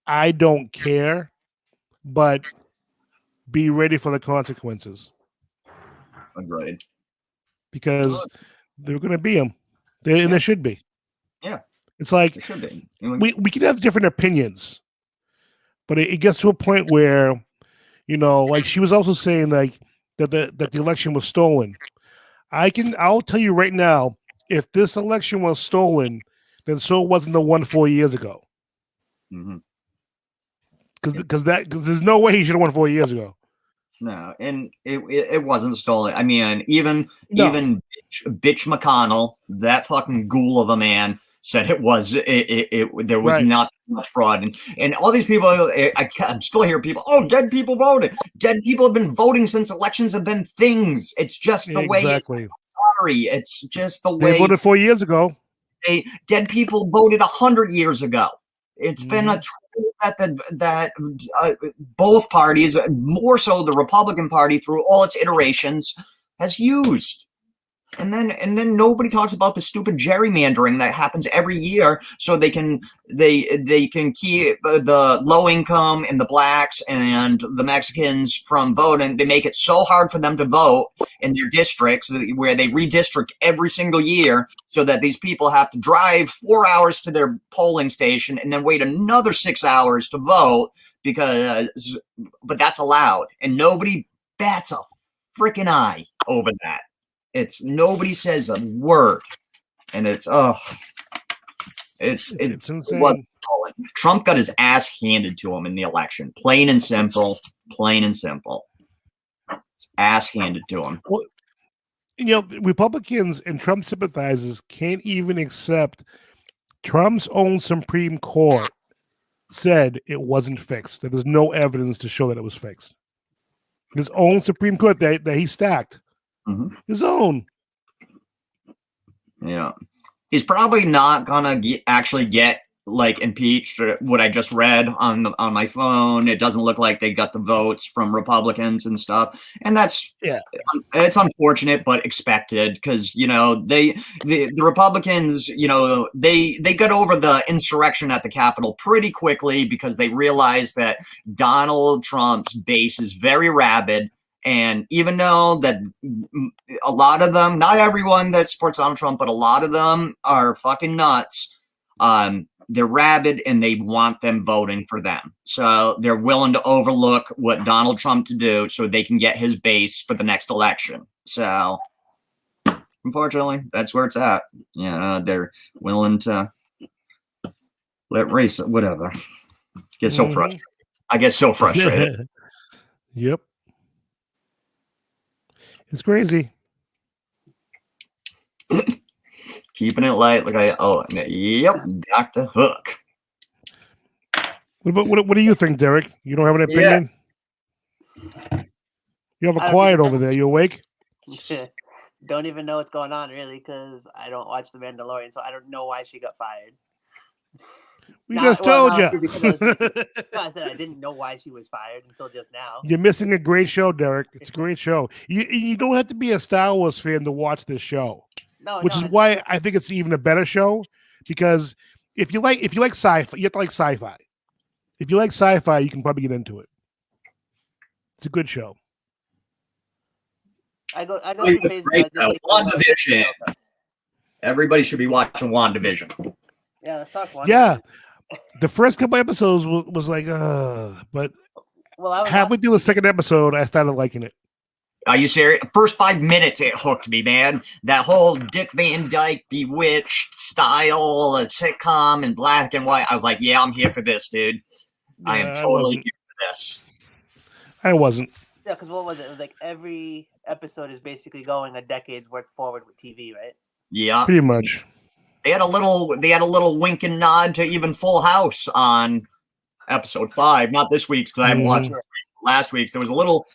I don't care, but be ready for the consequences. Agreed. Because they're going to be them. And there should be. Yeah. It's like, it should be. We can have different opinions, but it gets to a point where, like she was also saying like that the election was stolen. I'll tell you right now, if this election was stolen, then so wasn't the one 4 years ago. Because there's no way he should have won 4 years ago. No, and it wasn't stolen. I mean, even Bitch McConnell, that fucking ghoul of a man, said it was there was not much fraud, and all these people. I'm still hearing people. Oh, dead people voted. Dead people have been voting since elections have been things. It's just the way. Sorry, it's just the way. They voted 4 years ago. Dead people voted 100 years ago. It's been a that both parties, more so the Republican Party, through all its iterations, has used. And then nobody talks about the stupid gerrymandering that happens every year, so they can keep the low income and the blacks and the Mexicans from voting. They make it so hard for them to vote in their districts, where they redistrict every single year, so that these people have to drive 4 hours to their polling station and then wait another 6 hours to vote but that's allowed, and nobody bats a freaking eye over that. It's nobody says a word, and it's insane. Trump got his ass handed to him in the election, plain and simple. His ass handed to him. Well, Republicans and Trump sympathizers can't even accept Trump's own Supreme Court said it wasn't fixed. That there's no evidence to show that it was fixed. His own Supreme Court that he stacked. His own. Yeah, he's probably not gonna actually get like impeached. What I just read on my phone, it doesn't look like they got the votes from Republicans and stuff, and that's it's unfortunate but expected because the Republicans they got over the insurrection at the Capitol pretty quickly because they realized that Donald Trump's base is very rabid. And even though that a lot of them, not everyone that supports Donald Trump, but a lot of them are fucking nuts. They're rabid and they want them voting for them. So they're willing to overlook what Donald Trump to do so they can get his base for the next election. So unfortunately, that's where it's at. They're willing to let race, whatever. Get so frustrated. I get so frustrated. Yep. It's crazy. Keeping it light, yep, Dr. Hook. What do you think, Derek? You don't have an opinion? Yeah. You have a quiet over there. You awake? Don't even know what's going on, really, because I don't watch The Mandalorian, so I don't know why she got fired. We just told you. I said I didn't know why she was fired until just now. You're missing a great show, Derek. It's a great show. You don't have to be a Star Wars fan to watch this show. Which is why I think it's even a better show, because if you like sci-fi, you have to like sci-fi. If you like sci-fi, you can probably get into it. It's a good show. I go crazy. WandaVision. Everybody should be watching WandaVision. Yeah, let's talk WandaVision. Yeah, the first couple episodes was like, but halfway through the second episode, I started liking it. Are you serious? First 5 minutes, it hooked me, man. That whole Dick Van Dyke Bewitched style, a sitcom in black and white. I was like, yeah, I'm here for this, dude. I am totally here for this. I wasn't. Yeah, because what was it? It was like every episode is basically going a decade's worth forward with TV, right? Yeah, pretty much. They had a little wink and nod to even Full House on episode 5. Not this week's because I haven't watched last week's. There was a little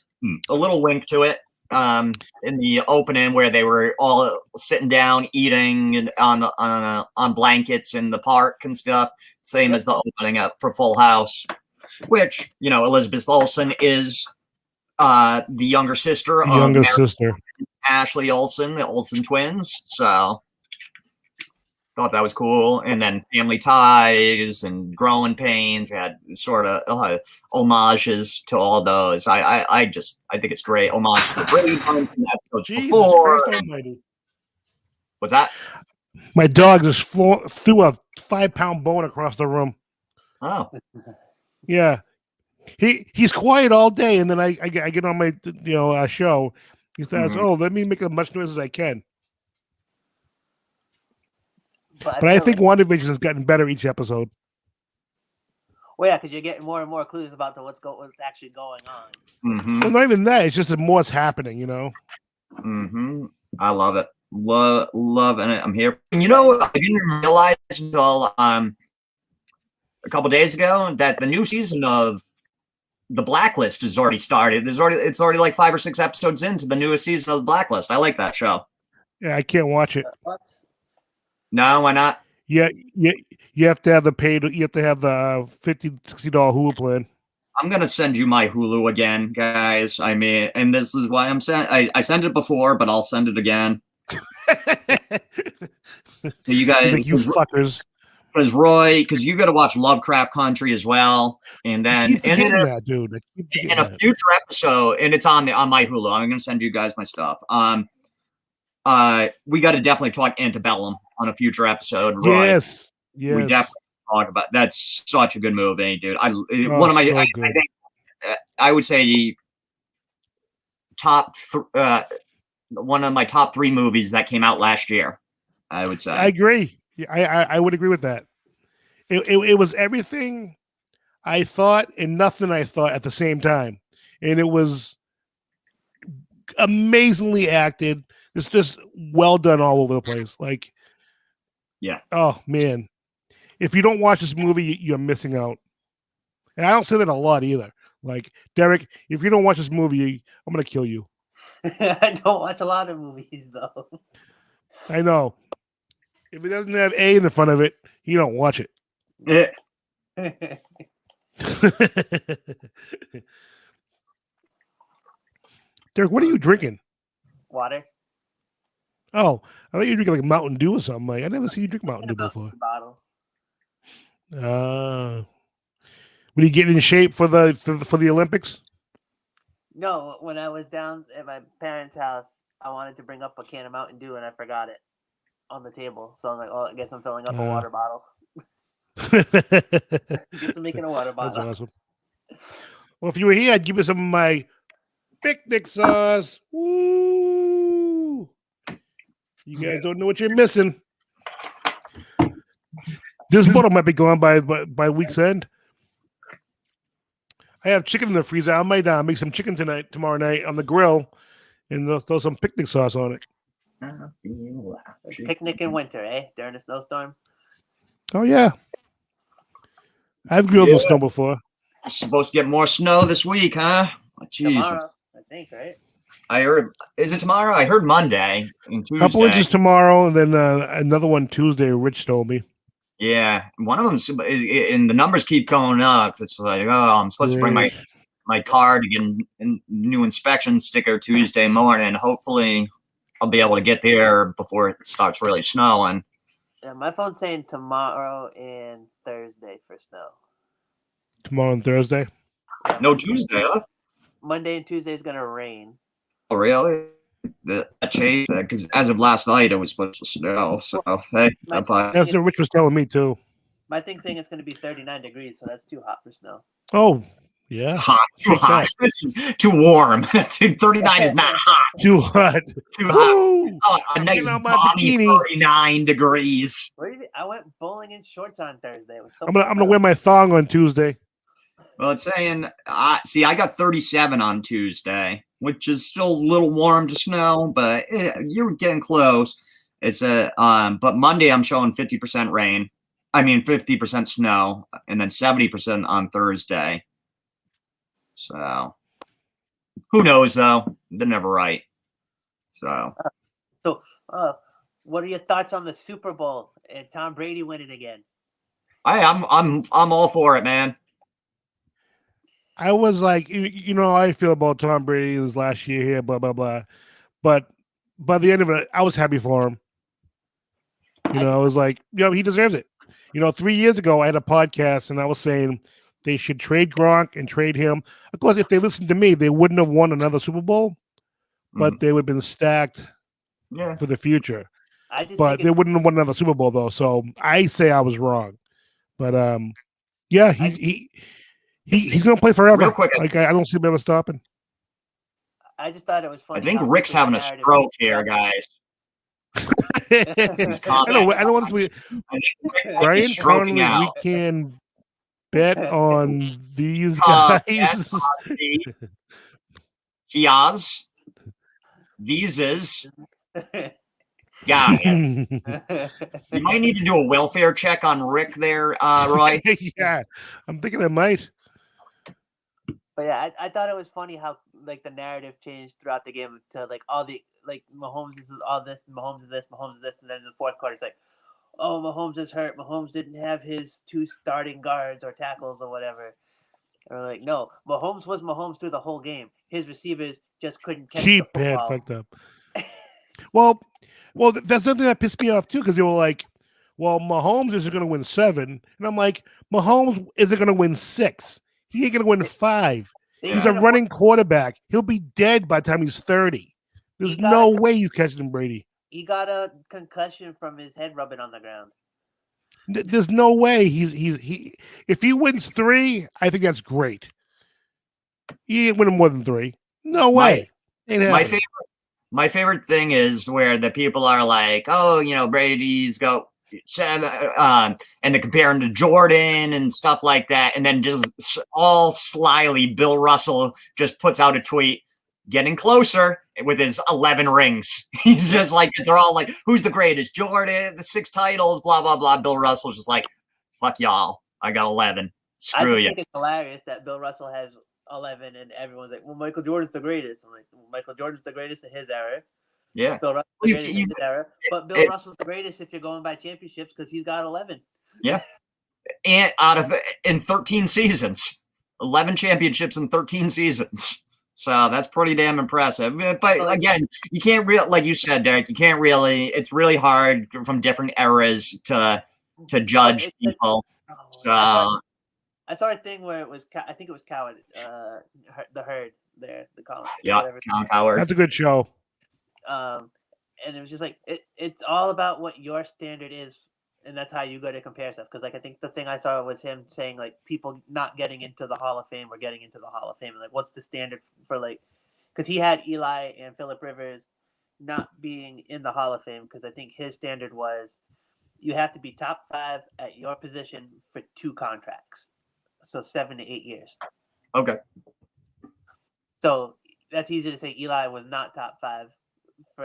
wink to it in the opening where they were all sitting down eating on blankets in the park and stuff. Same as the opening up for Full House, which Elizabeth Olsen is the younger sister of Ashley Olsen, the Olsen twins. So thought that was cool. And then Family Ties and Growing Pains had sort of homages to all those. I think it's great. Homage to the Brady Bunch and episodes before. What's that? My dog just threw a 5-pound bone across the room. Oh, yeah. He's quiet all day, and then I get on my show. He says, "Oh, let me make as much noise as I can." But I think WandaVision has gotten better each episode. Well, yeah, because you're getting more and more clues about what's actually going on. Mm-hmm. Well, not even that. It's just more is happening, Mm-hmm. I love it. Loving it. I'm here. And I didn't realize until a couple days ago that the new season of The Blacklist has already started. It's already like 5 or 6 episodes into the newest season of The Blacklist. I like that show. Yeah, I can't watch it. What? No, why not? Yeah, you have to have the paid. You have to have the $50-$60 Hulu plan. I'm gonna send you my Hulu again, guys. I mean, and this is why I'm saying I sent it before, but I'll send it again. You guys, you fuckers. Because you got to watch Lovecraft Country as well, and then in a future episode, and it's on my Hulu. I'm gonna send you guys my stuff. We got to definitely talk Antebellum on a future episode. Roy. Yes. We definitely talk about that's such a good movie, dude. One of my I think I would say one of my top 3 movies that came out last year. I would say. I agree. I would agree with that. It was everything I thought and nothing I thought at the same time, and it was amazingly acted. It's just well done all over the place. Like, yeah. Oh man, if you don't watch this movie, you're missing out. And I don't say that a lot either. Like, Derek, if you don't watch this movie, I'm gonna kill you. I don't watch a lot of movies though. I know. If it doesn't have A in the front of it, you don't watch it. Derek, what are you drinking? Water. Oh, I thought you were drinking like Mountain Dew or something. Like I never seen you drink Mountain Dew In a before. bottle. When you get in shape for the Olympics? No, when I was down at my parents' house, I wanted to bring up a can of Mountain Dew and I forgot it on the table. So I'm like, oh, I guess I'm filling up a water bottle. Guess I'm making a water That's bottle. awesome. Well, if you were here, I'd give you some of my picnic sauce. Woo! You guys don't know what you're missing. This bottle might be gone by week's end. I have chicken in the freezer. I might make some chicken tomorrow night on the grill, and throw some picnic sauce on it. Picnic in winter, eh? During a snowstorm. Oh yeah, I've grilled in the snow before. Supposed to get more snow this week, huh? Jesus. Tomorrow, I think, right? I heard. Is it tomorrow? I heard Monday and Tuesday. Couple inches tomorrow, and then another one Tuesday. Rich told me. Yeah, one of them, and the numbers keep going up. It's like, oh, I'm supposed to bring my car to get a new inspection sticker Tuesday morning. Hopefully, I'll be able to get there before it starts really snowing. Yeah, my phone's saying tomorrow and Thursday for snow. Tomorrow and Thursday. No Tuesday, huh? Monday and Tuesday is gonna rain. Oh, really? That changed because as of last night, it was supposed to snow. So hey, I'm fine. That's what Rich was telling me too. My thing's saying it's gonna be 39 degrees, so that's too hot for snow. Oh, yeah. Hot, too hot, too warm. 39 is not hot. Too hot. Too hot. Oh, a I'm nice getting out my balmy bikini. 39 degrees. I went bowling in shorts on Thursday. It was so I'm gonna wear my thong on Tuesday. Well, it's saying, see, I got 37 on Tuesday, which is still a little warm to snow, but you're getting close. It's but Monday I'm showing 50% rain. I mean, 50% snow, and then 70% on Thursday. So, who knows though? They're never right. So, what are your thoughts on the Super Bowl and Tom Brady winning again? I'm all for it, man. I was like, you know how I feel about Tom Brady his last year here, blah, blah, blah. But by the end of it, I was happy for him. You know, I was like, he deserves it. 3 years ago, I had a podcast and I was saying they should trade Gronk and trade him. Of course, if they listened to me, they wouldn't have won another Super Bowl, but they would have been stacked for the future. But they wouldn't have won another Super Bowl, though. So I say I was wrong. But, yeah, he's going to play forever. Real quick, like, I don't see him ever stopping. I just thought it was funny. I think Rick's having a stroke here, guys. I don't want to be. Brian, currently we can bet on these guys. Kias, visas. Yeah. You might need to do a welfare check on Rick there, Roy. Yeah, I'm thinking I might. But yeah, I thought it was funny how like the narrative changed throughout the game to like all the like Mahomes is all this, Mahomes is this, Mahomes is this, and then in the fourth quarter it's like, oh, Mahomes is hurt. Mahomes didn't have his 2 starting guards or tackles or whatever. And we're like, no, Mahomes was Mahomes through the whole game. His receivers just couldn't catch the football. Fucked up. well, that's something that pissed me off too, because they were like, well, Mahomes isn't going to win 7, and I'm like, Mahomes isn't going to win 6. He ain't going to win 5. He's a running quarterback. He'll be dead by the time he's 30. There's no way he's catching Brady. He got a concussion from his head rubbing on the ground. There's no way he if he wins 3, I think that's great. He ain't winning more than 3. No way. My favorite thing is where the people are like, oh, Brady's go 7, and they're comparing to Jordan and stuff like that, and then just all slyly, Bill Russell just puts out a tweet, getting closer with his 11 rings. He's just like, they're all like, who's the greatest? Jordan, the 6 titles, blah, blah, blah. Bill Russell's just like, fuck y'all. I got 11. Screw you. I think it's hilarious that Bill Russell has 11 and everyone's like, well, Michael Jordan's the greatest. I'm like, well, Michael Jordan's the greatest in his era. Yeah. Bill Russell's the greatest in his era. But Bill Russell's the greatest if you're going by championships because he's got 11. Yeah. and in 13 seasons, 11 championships in 13 seasons. So that's pretty damn impressive. But again, you can't really, like you said, Derek, you can't really. It's really hard from different eras to judge people. I saw a thing where it was, I think it was Coward, the Herd there, the column. Yeah, Coward. That's a good show. And it was just like it's all about what your standard is, and that's how you go to compare stuff. Because like I think the thing I saw was him saying like people not getting into the Hall of Fame or getting into the Hall of Fame, and like what's the standard for like, because he had Eli and Phillip Rivers not being in the Hall of Fame because I think his standard was you have to be top 5 at your position for 2 contracts. So 7 to 8 years. Okay. So that's easy to say. Eli was not top 5.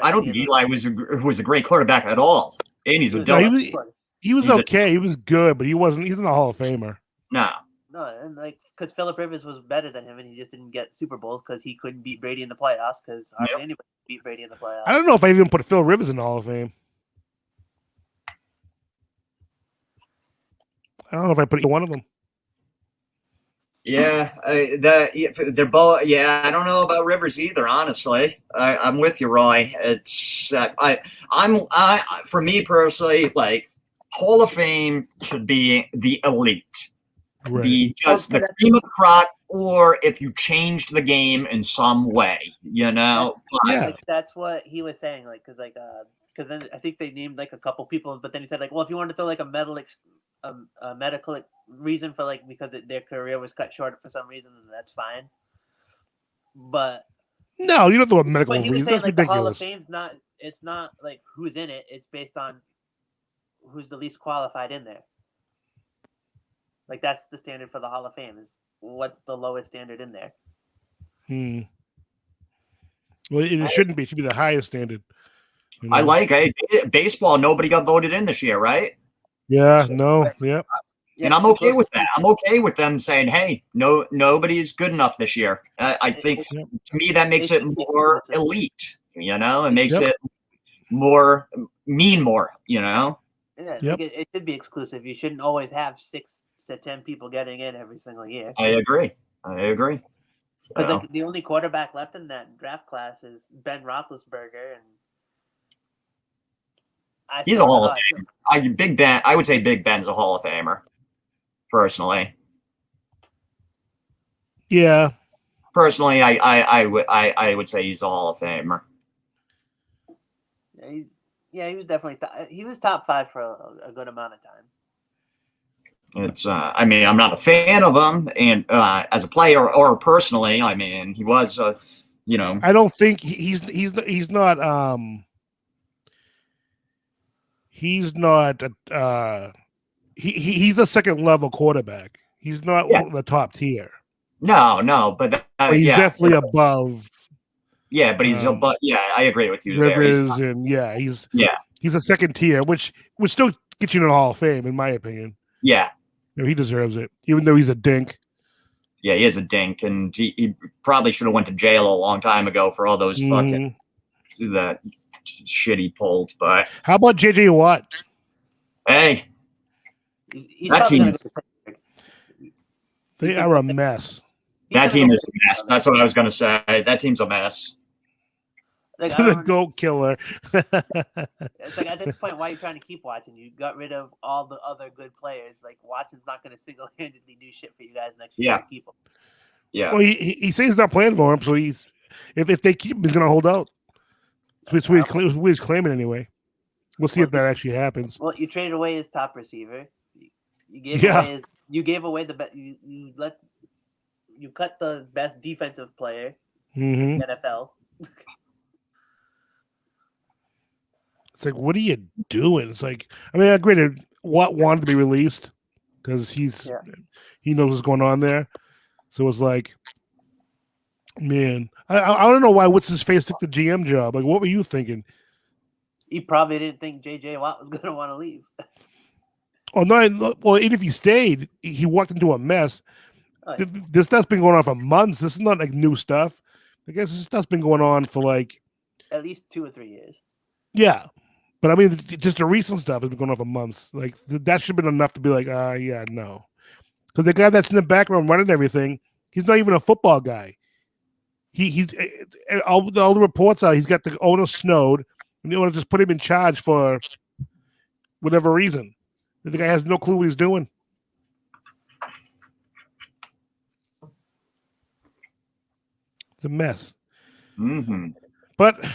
I don't think Eli was a great quarterback at all. And he's a no, he was okay. He was good, but he's not a Hall of Famer. No, and like because Phillip Rivers was better than him, and he just didn't get Super Bowls because he couldn't beat Brady in the playoffs. Because anybody beat Brady in the playoffs. I don't know if I even put Phil Rivers in the Hall of Fame. I don't know if I put either one of them. Yeah, they're both. Yeah, I don't know about Rivers either. Honestly, I'm with you, Roy. It's for me personally, like Hall of Fame should be the elite, be just the cream of the crop, or if you changed the game in some way, That's what he was saying, like because then I think they named like a couple people, but then he said like, well, if you want to throw like a medical reason for like because their career was cut short for some reason, then that's fine. But no, you don't throw a medical reason. Saying, that's like, ridiculous. The Hall of Fame's not. It's not like who's in it. It's based on who's the least qualified in there. Like that's the standard for the Hall of Fame is what's the lowest standard in there. Well, it shouldn't be. It should be the highest standard. You know? I like baseball. Nobody got voted in this year, right? Yeah, no, yeah. And I'm okay with that. I'm okay with them saying, "Hey, nobody's good enough this year." I think to me that makes it more elite. It makes it more more. Yeah, like it should be exclusive. You shouldn't always have 6 to 10 people getting in every single year. I agree. Because like the only quarterback left in that draft class is Ben Roethlisberger, and he's a Hall of Famer. Big Ben. I would say Big Ben's a Hall of Famer, personally. Yeah. Personally, I would say he's a Hall of Famer. Yeah, he was definitely he was top 5 for a good amount of time. It's I mean, I'm not a fan of him, and as a player or personally, I mean, he was I don't think he's not he's a second level quarterback. He's not the top tier. No, but he's definitely above. Yeah, but he's above. Yeah, I agree with you. Rivers he's a second tier, which would still get you in the Hall of Fame, in my opinion. Yeah, he deserves it, even though he's a dink. Yeah, he is a dink, and he probably should have went to jail a long time ago for all those fucking that shit he pulled. But how about JJ Watt? Hey, that team. They are a mess. That team is a mess. That's what I was going to say. That team's a mess. Like, the goat killer. It's like at this point, why are you trying to keep Watson? You got rid of all the other good players. Like Watson's not going to single-handedly do shit for you guys next year. To keep him. Yeah. Well, he says he's not playing for him, so if they keep him, he's going to hold out. It's what he's claiming anyway. We'll see if that actually happens. Well, you traded away his top receiver. You gave away the best. You cut the best defensive player in the NFL. It's like, what are you doing? It's like, I mean, I agree that Watt wanted to be released because he knows what's going on there. So it's like, man, I don't know why what's his face took the GM job. Like, what were you thinking? He probably didn't think JJ Watt was going to want to leave. Oh no! Well, even if he stayed, he walked into a mess. Oh, yeah. This stuff's been going on for months. This is not like new stuff. I guess this stuff's been going on for like at least 2 or 3 years. Yeah, But I mean, just the recent stuff has been going on for months. Like that should have been enough to be like, yeah, no. Because the guy that's in the background running everything, he's not even a football guy. He's all the reports are he's got the owner snowed, and the owner just put him in charge for whatever reason. The guy has no clue what he's doing. It's a mess. Mm-hmm. But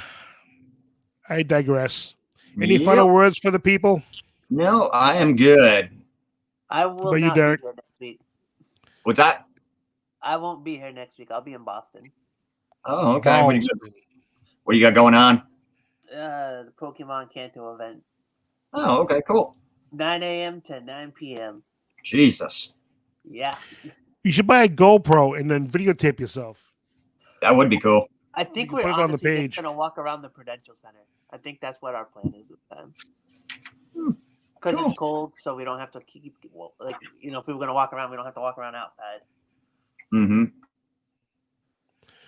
I digress. Any final words for the people? No, I am good. I will What about you, not Derek? be here next week. What's that? I won't be here next week. I'll be in Boston. Oh, okay. What do you got going on? The Pokemon Kanto event. Oh, okay, cool. 9 a.m. to 9 p.m. Jesus. Yeah. You should buy a GoPro and then videotape yourself. That would be cool. I think You we're can put it on the honestly page. just going to walk around the Prudential Center. I think that's what our plan is with them. Because Cool. it's cold, so we don't have to keep, like, you know, if we were going to walk around, we don't have to walk around outside. Mm-hmm.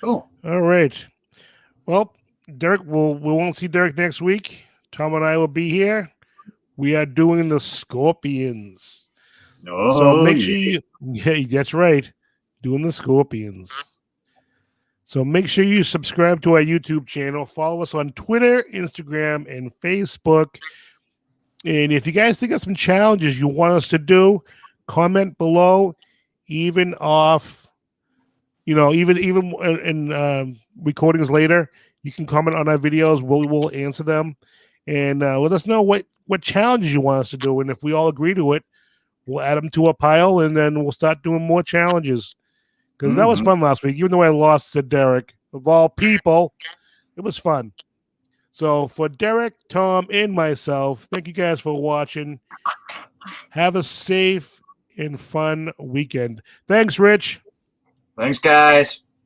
Cool. All right. Well, Derek, we won't see Derek next week. Tom and I will be here. We are doing the Scorpions. Oh, So make sure you, yeah, that's right, doing the Scorpions. So make sure you subscribe to our YouTube channel. Follow us on Twitter, Instagram, and Facebook. And if you guys think of some challenges you want us to do, comment below. Even off, even in recordings later, you can comment on our videos. We'll answer them, and let us know what challenges you want us to do. And if we all agree to it, we'll add them to a pile, and then we'll start doing more challenges. Because that was fun last week, even though I lost to Derek. Of all people, it was fun. So for Derek, Tom, and myself, thank you guys for watching. Have a safe and fun weekend. Thanks, Rich. Thanks, guys.